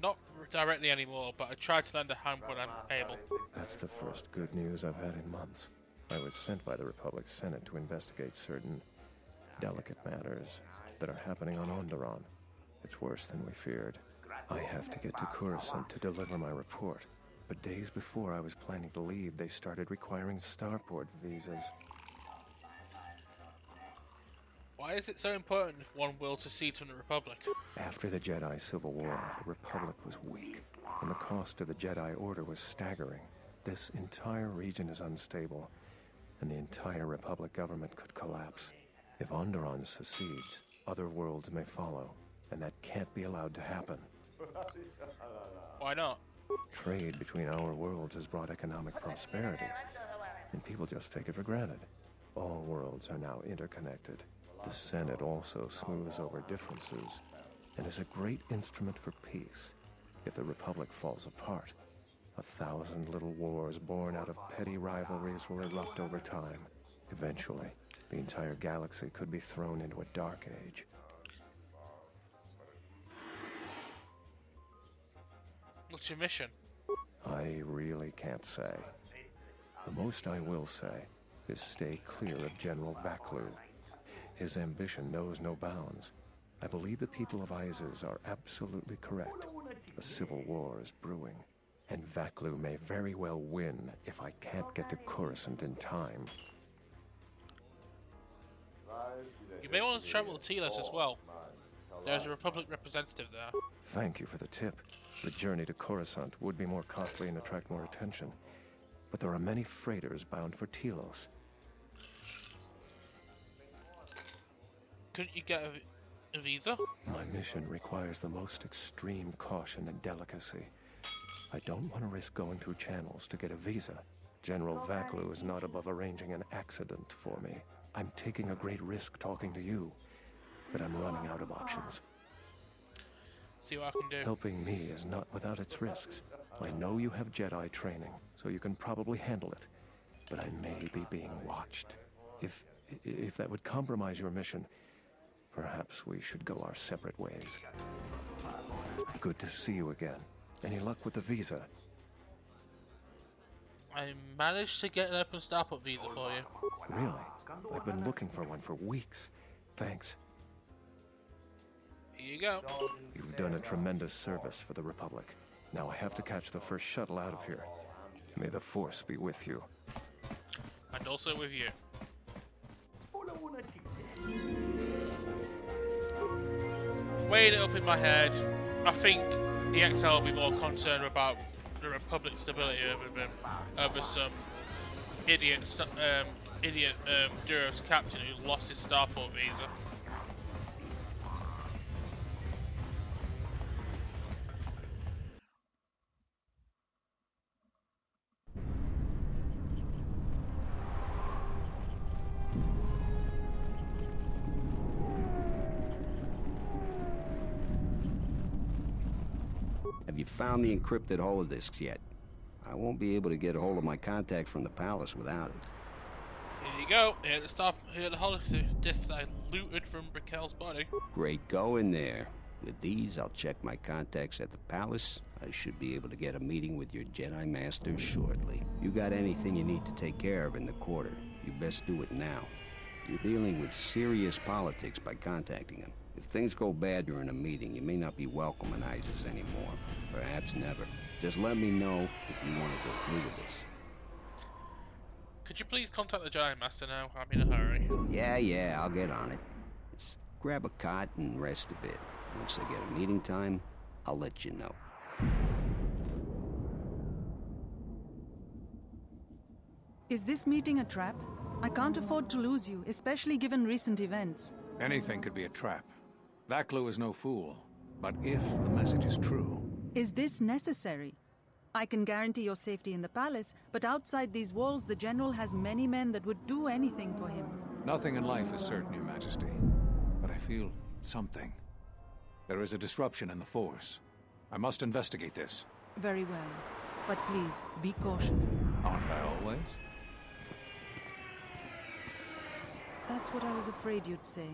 Not directly anymore, but I try to lend a hand when I'm able. That's the first good news I've had in months. I was sent by the Republic Senate to investigate certain delicate matters that are happening on Onderon. It's worse than we feared. I have to get to Coruscant to deliver my report. But days before I was planning to leave, they started requiring starport visas. Why is it so important if one wills a seat in the Republic? After the Jedi Civil War, the Republic was weak, and the cost to the Jedi Order was staggering. This entire region is unstable, and the entire Republic government could collapse. If Onderon secedes, other worlds may follow, and that can't be allowed to happen. Why not? Trade between our worlds has brought economic prosperity, and people just take it for granted. All worlds are now interconnected. The Senate also smooths over differences, and is a great instrument for peace. If the Republic falls apart, 1,000 little wars born out of petty rivalries will erupt over time. Eventually, the entire galaxy could be thrown into a dark age. What's your mission? I really can't say. The most I will say is stay clear of General Vaklu. His ambition knows no bounds. I believe the people of Izes are absolutely correct. A civil war is brewing, and Vaklu may very well win if I can't get to Coruscant in time. You may want to travel to Telos as well. There's a Republic representative there. Thank you for the tip. The journey to Coruscant would be more costly and attract more attention. But there are many freighters bound for Telos. Couldn't you get a visa? My mission requires the most extreme caution and delicacy. I don't want to risk going through channels to get a visa. General Vaklu is not above arranging an accident for me. I'm taking a great risk talking to you, but I'm running out of options. See what I can do. Helping me is not without its risks. I know you have Jedi training, so you can probably handle it, but I may be being watched. If that would compromise your mission, perhaps we should go our separate ways. Good to see you again. Any luck with the visa? I managed to get an open startup visa for you. Really? I've been looking for one for weeks. Thanks. Here you go. You've done a tremendous service for the Republic. Now I have to catch the first shuttle out of here. May the Force be with you. And also with you. Weighing it up in my head, I think the XL will be more concerned about the Republic's stability over some idiot Duros captain who lost his starport visa. Have you found the encrypted holodisks yet? I won't be able to get a hold of my contact from the palace without it. Here you go. Here the holodisks I looted from Brikel's body. Great going there. With these, I'll check my contacts at the palace. I should be able to get a meeting with your Jedi Master shortly. You got anything you need to take care of in the quarter, you best do it now. You're dealing with serious politics by contacting him. If things go bad during a meeting, you may not be welcome in Isis anymore. Perhaps never. Just let me know if you want to go through with this. Could you please contact the Jedi Master now? I'm in a hurry. Yeah, I'll get on it. Just grab a cot and rest a bit. Once I get a meeting time, I'll let you know. Is this meeting a trap? I can't afford to lose you, especially given recent events. Anything could be a trap. Vaklu is no fool. But if the message is true... Is this necessary? I can guarantee your safety in the palace, but outside these walls the General has many men that would do anything for him. Nothing in life is certain, Your Majesty. But I feel something. There is a disruption in the Force. I must investigate this. Very well. But please, be cautious. Aren't I always? That's what I was afraid you'd say.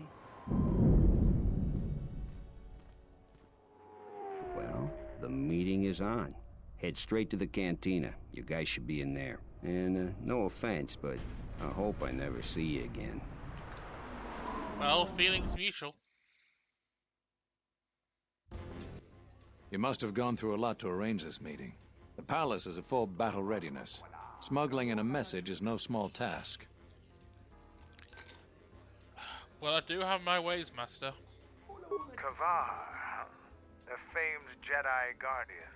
Well, the meeting is on. Head straight to the cantina. You guys should be in there. And no offense, but I hope I never see you again. Well, feelings mutual. You must have gone through a lot to arrange this meeting. The palace is at full battle readiness. Smuggling in a message is no small task. Well, I do have my ways, Master. Kavar, the famed Jedi Guardian.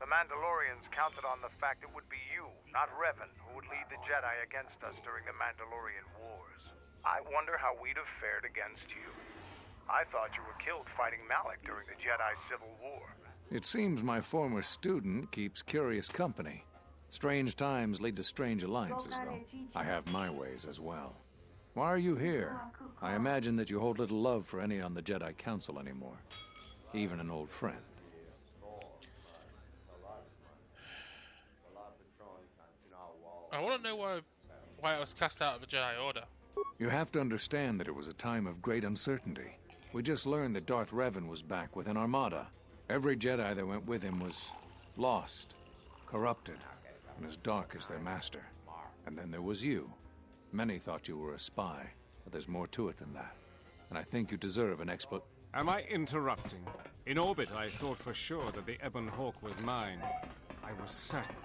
The Mandalorians counted on the fact it would be you, not Revan, who would lead the Jedi against us during the Mandalorian Wars. I wonder how we'd have fared against you. I thought you were killed fighting Malak during the Jedi Civil War. It seems my former student keeps curious company. Strange times lead to strange alliances, though. I have my ways as well. Why are you here? I imagine that you hold little love for any on the Jedi Council anymore. Even an old friend. I want to know why I was cast out of the Jedi Order. You have to understand that it was a time of great uncertainty. We just learned that Darth Revan was back with an armada. Every Jedi that went with him was lost, corrupted, and as dark as their master. And then there was you. Many thought you were a spy, but there's more to it than that. And I think you deserve an Am I interrupting? In orbit, I thought for sure that the Ebon Hawk was mine. I was certain,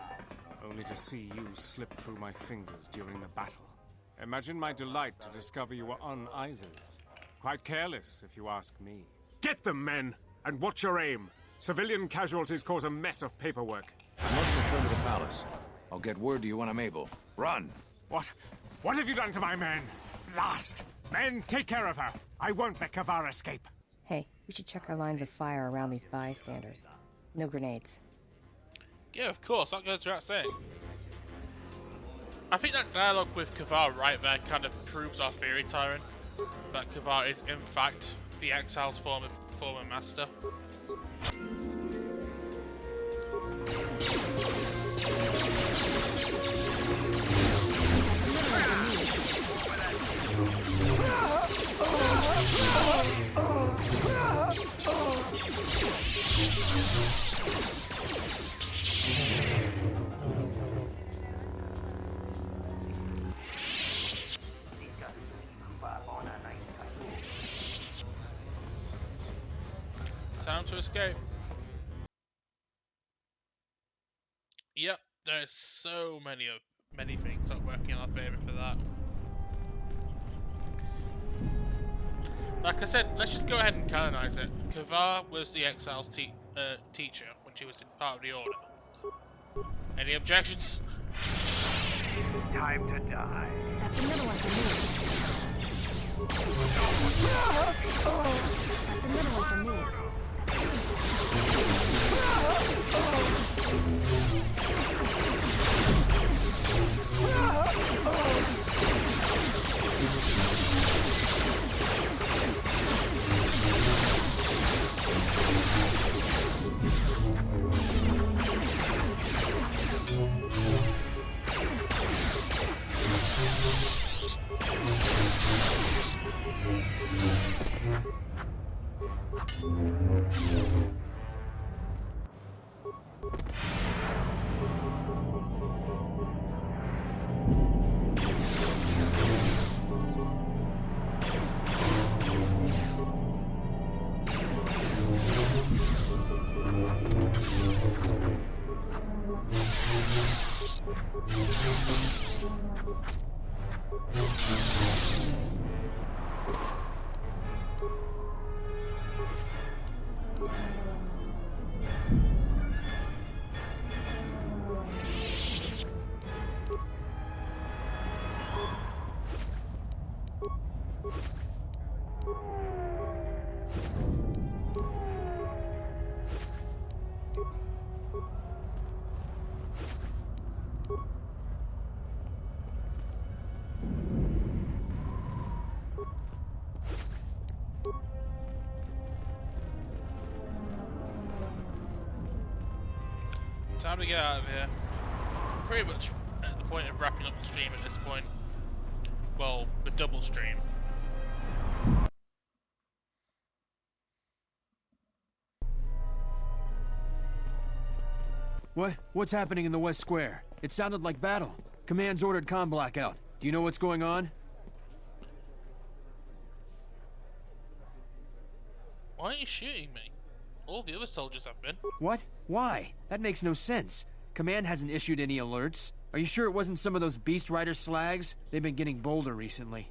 only to see you slip through my fingers during the battle. Imagine my delight to discover you were on Isis. Quite careless, if you ask me. Get them, men! And watch your aim! Civilian casualties cause a mess of paperwork. I must return to the palace. I'll get word to you when I'm able. Run! What have you done to my men? Blast! Men, take care of her! I won't let Kavar escape! Hey, we should check our lines of fire around these bystanders. No grenades. Yeah, of course, that goes without saying. I think that dialogue with Kavar right there kind of proves our theory, Tyrant, that Kavar is in fact the Exile's former master. Time to escape. Yep, there's so many things that work in our favour for that. Like I said, let's just go ahead and canonize it. Kavar was the Exile's teacher when she was part of the Order. Any objections? Time to die. That's another one for me. That's another one for me. Time to get out of here. Pretty much at the point of wrapping up the stream at this point. Well, the double stream. What's happening in the West Square? It sounded like battle. Command's ordered comm blackout. Do you know what's going on? Why aren't you shooting me? All the other soldiers have been. What? Why? That makes no sense. Command hasn't issued any alerts. Are you sure it wasn't some of those Beast Rider slags? They've been getting bolder recently.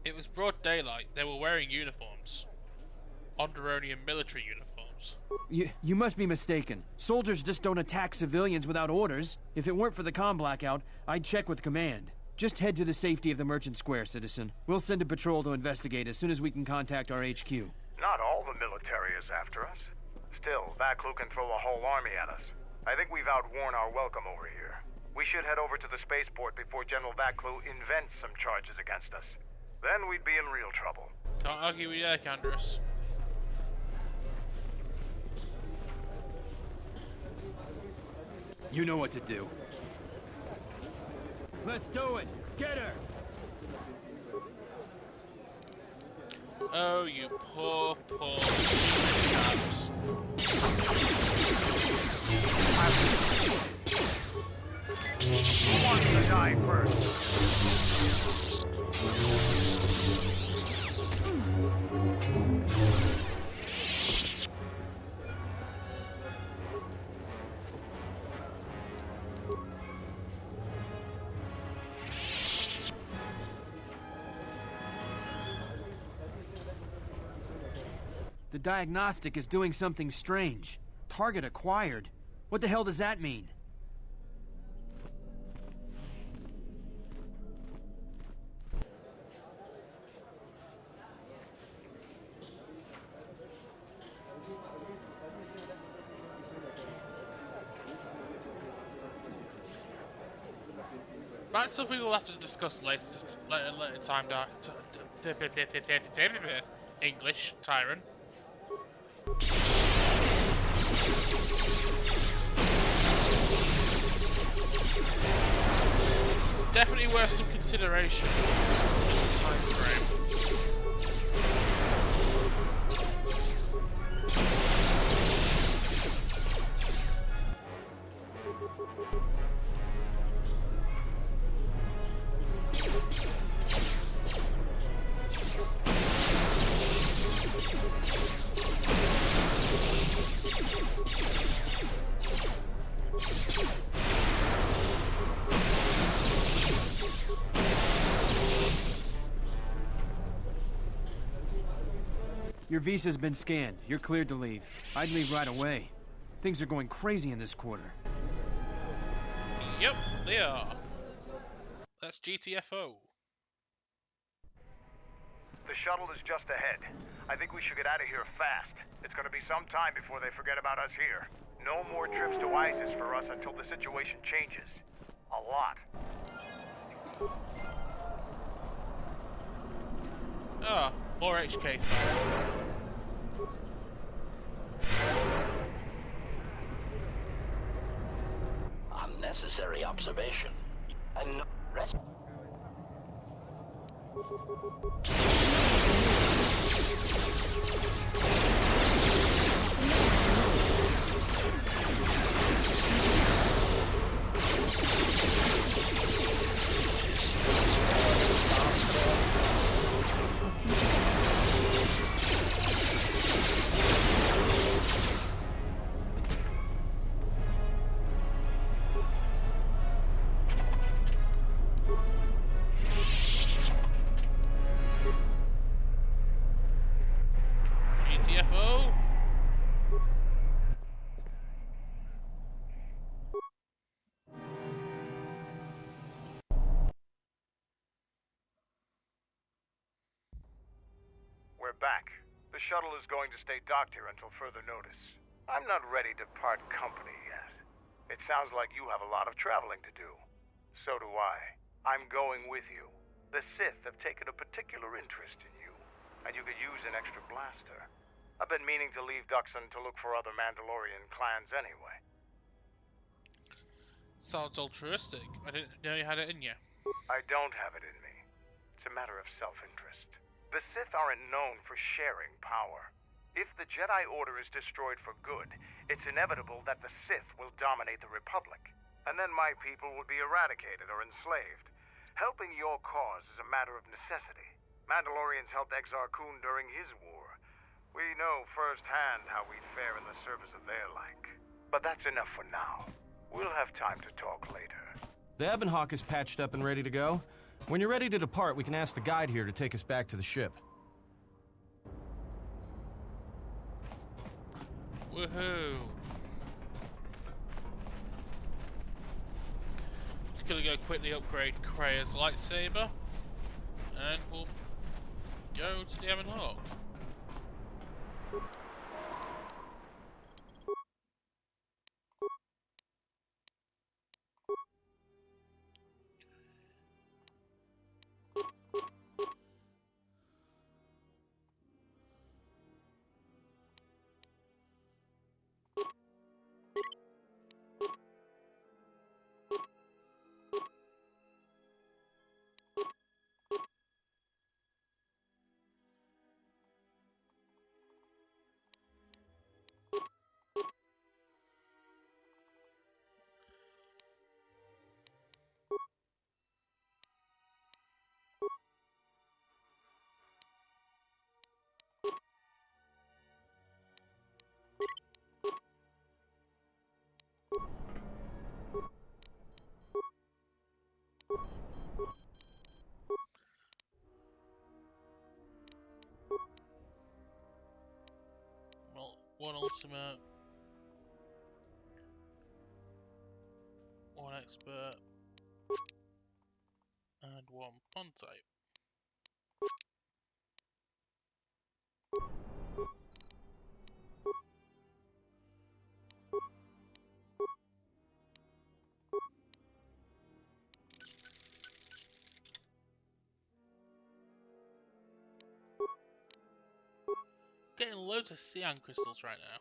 It was broad daylight. They were wearing uniforms. Onderonian military uniforms. You must be mistaken. Soldiers just don't attack civilians without orders. If it weren't for the comm blackout, I'd check with Command. Just head to the safety of the Merchant Square, citizen. We'll send a patrol to investigate as soon as we can contact our HQ. Not all the military is after us. Still, Vaklu can throw a whole army at us. I think we've outworn our welcome over here. We should head over to the spaceport before General Vaklu invents some charges against us. Then we'd be in real trouble. Can't argue with you there, Canderous. You know what to do. Let's do it! Get her! Oh, you poor chaps. Who wants to die first? The diagnostic is doing something strange. Target acquired. What the hell does that mean? That's something we'll have to discuss later time, Dark. English, Tyrant. Definitely worth some consideration. Time frame. Your visa's been scanned. You're cleared to leave. I'd leave right away. Things are going crazy in this quarter. Yep, they are. That's GTFO. The shuttle is just ahead. I think we should get out of here fast. It's gonna be some time before they forget about us here. No more trips to ISIS for us until the situation changes. A lot. Ah, more HK fire. Unnecessary observation. And no rest. GTFO. We're back. The shuttle is going to stay docked here until further notice. I'm not ready to part company yet. It sounds like you have a lot of traveling to do. So do I. I'm going with you. The Sith have taken a particular interest in you, and you could use an extra blaster. I've been meaning to leave Duxon to look for other Mandalorian clans anyway. Sounds altruistic. I didn't know you had it in you. I don't have it in me. It's a matter of self-interest. The Sith aren't known for sharing power. If the Jedi Order is destroyed for good, it's inevitable that the Sith will dominate the Republic. And then my people would be eradicated or enslaved. Helping your cause is a matter of necessity. Mandalorians helped Exar Kun during his war. We know firsthand how we'd fare in the service of their like. But that's enough for now. We'll have time to talk later. The Ebon Hawk is patched up and ready to go. When you're ready to depart, we can ask the guide here to take us back to the ship. Woohoo! Just gonna go quickly upgrade Krea's lightsaber, and we'll go to the Ebon Hawk. Well, one ultimate, one expert, and one pun type. getting loads of cyan crystals right now.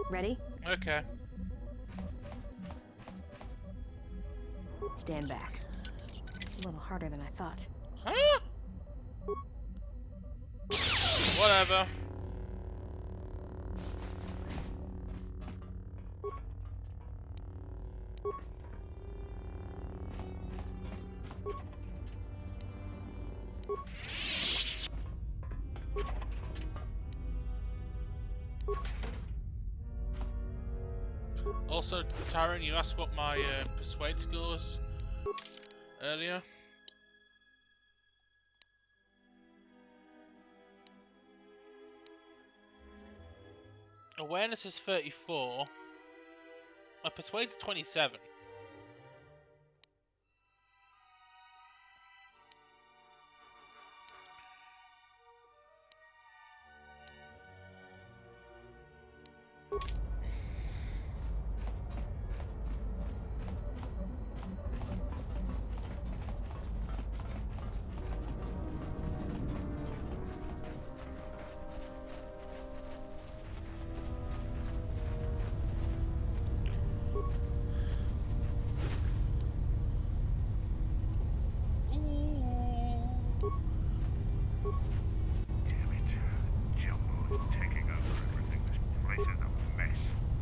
Ready? Okay. Stand back. A little harder than I thought. Huh? Whatever. Also, Tyron, you asked what my persuade skill was earlier. Awareness is 34. My persuade's 27.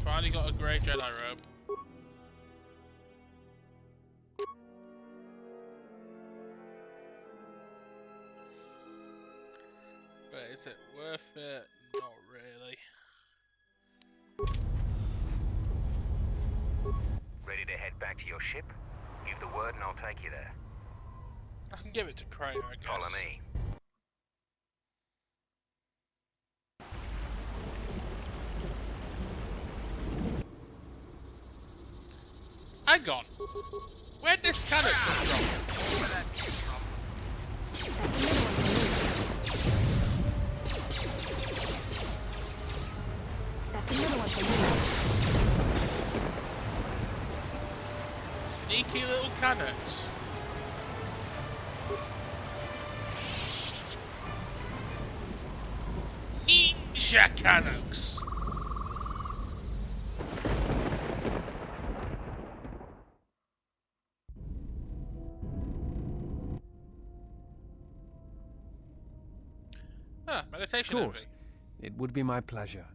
Finally got a grey Jedi robe. But is it worth it? Not really. Ready to head back to your ship? Give the word and I'll take you there. I can give it to Crater, I guess. Follow me. Hang on. Where'd this cannon come from? That's another one for me. Sneaky little cannons. Ninja cannons. Meditation of course. envy. It would be my pleasure.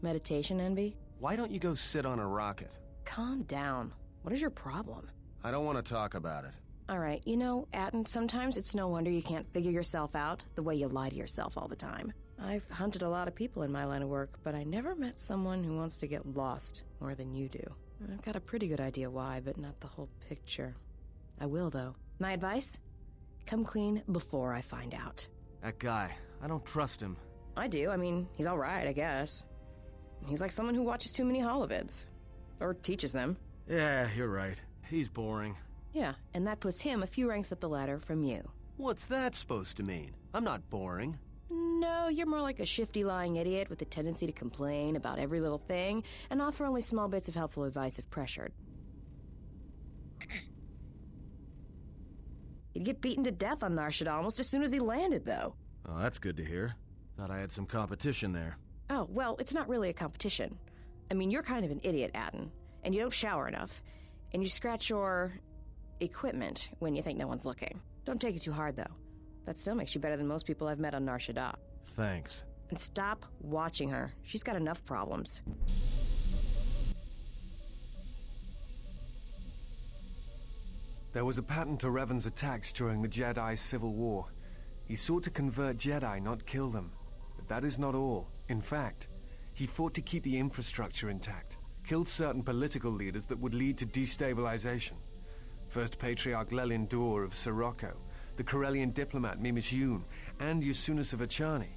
Meditation envy? Why don't you go sit on a rocket? Calm down. What is your problem? I don't want to talk about it. Alright, you know, Atten, sometimes it's no wonder you can't figure yourself out the way you lie to yourself all the time. I've hunted a lot of people in my line of work, but I never met someone who wants to get lost more than you do. I've got a pretty good idea why, but not the whole picture. I will, though. My advice? Come clean before I find out. That guy, I don't trust him. I do. I mean, he's alright, I guess. He's like someone who watches too many holovids. Or teaches them. Yeah, you're right. He's boring. Yeah, and that puts him a few ranks up the ladder from you. What's that supposed to mean? I'm not boring. No, you're more like a shifty, lying idiot with a tendency to complain about every little thing and offer only small bits of helpful advice if pressured. He'd get beaten to death on Nar Shaddaa almost as soon as he landed, though. Oh, that's good to hear. Thought I had some competition there. Oh, well, it's not really a competition. I mean, you're kind of an idiot, Atten, and you don't shower enough, and you scratch your... equipment when you think no one's looking. Don't take it too hard, though. That still makes you better than most people I've met on Nar Shaddaa. Thanks. And stop watching her. She's got enough problems. There was a pattern to Revan's attacks during the Jedi Civil War. He sought to convert Jedi, not kill them. But that is not all. In fact, he fought to keep the infrastructure intact, killed certain political leaders that would lead to destabilization. First Patriarch Lelin Dur of Sirocco, the Corellian diplomat Mimis Yoon, and Yusunis of Achani.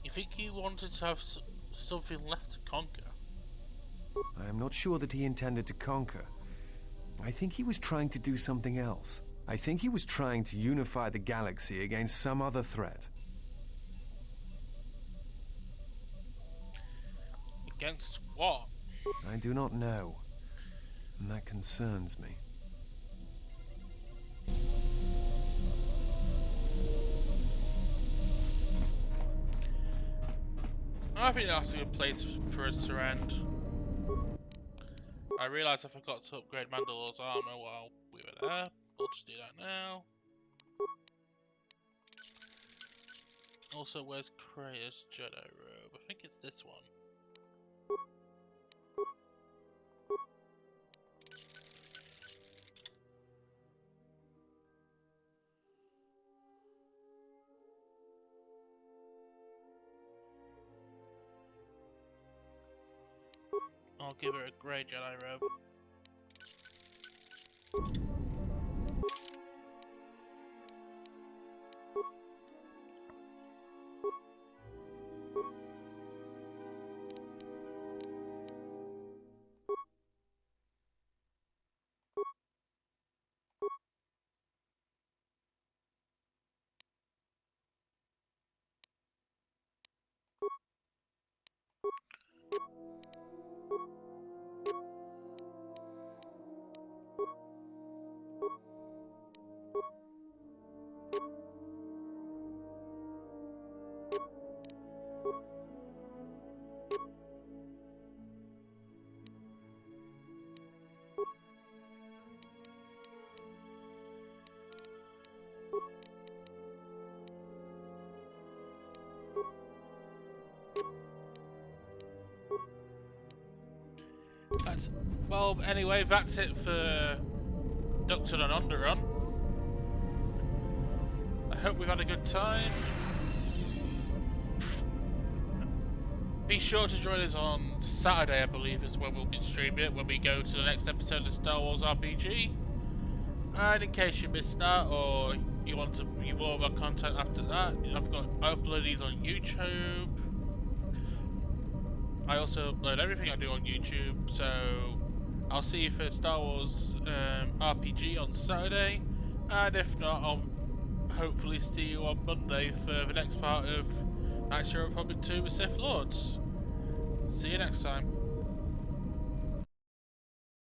You think he wanted to have something left to conquer? I am not sure that he intended to conquer. I think he was trying to do something else. I think he was trying to unify the galaxy against some other threat. Against what? I do not know, and that concerns me. I think that's a good place for us to end. I realised I forgot to upgrade Mandalore's armour while we were there. I'll just do that now. Also, where's Krea's Jedi robe? I think it's this one. I'll give her a grey Jedi robe. Well, anyway, that's it for Duxton and Onderon. I hope we've had a good time. Be sure to join us on Saturday, I believe, is when we'll be streaming it, when we go to the next episode of Star Wars RPG. And in case you missed that, or you want to view more of our content after that, I upload these on YouTube. I also upload everything I do on YouTube, so I'll see you for Star Wars RPG on Saturday, and if not, I'll hopefully see you on Monday for the next part of Knights of the Republic 2 with Sith Lords. See you next time.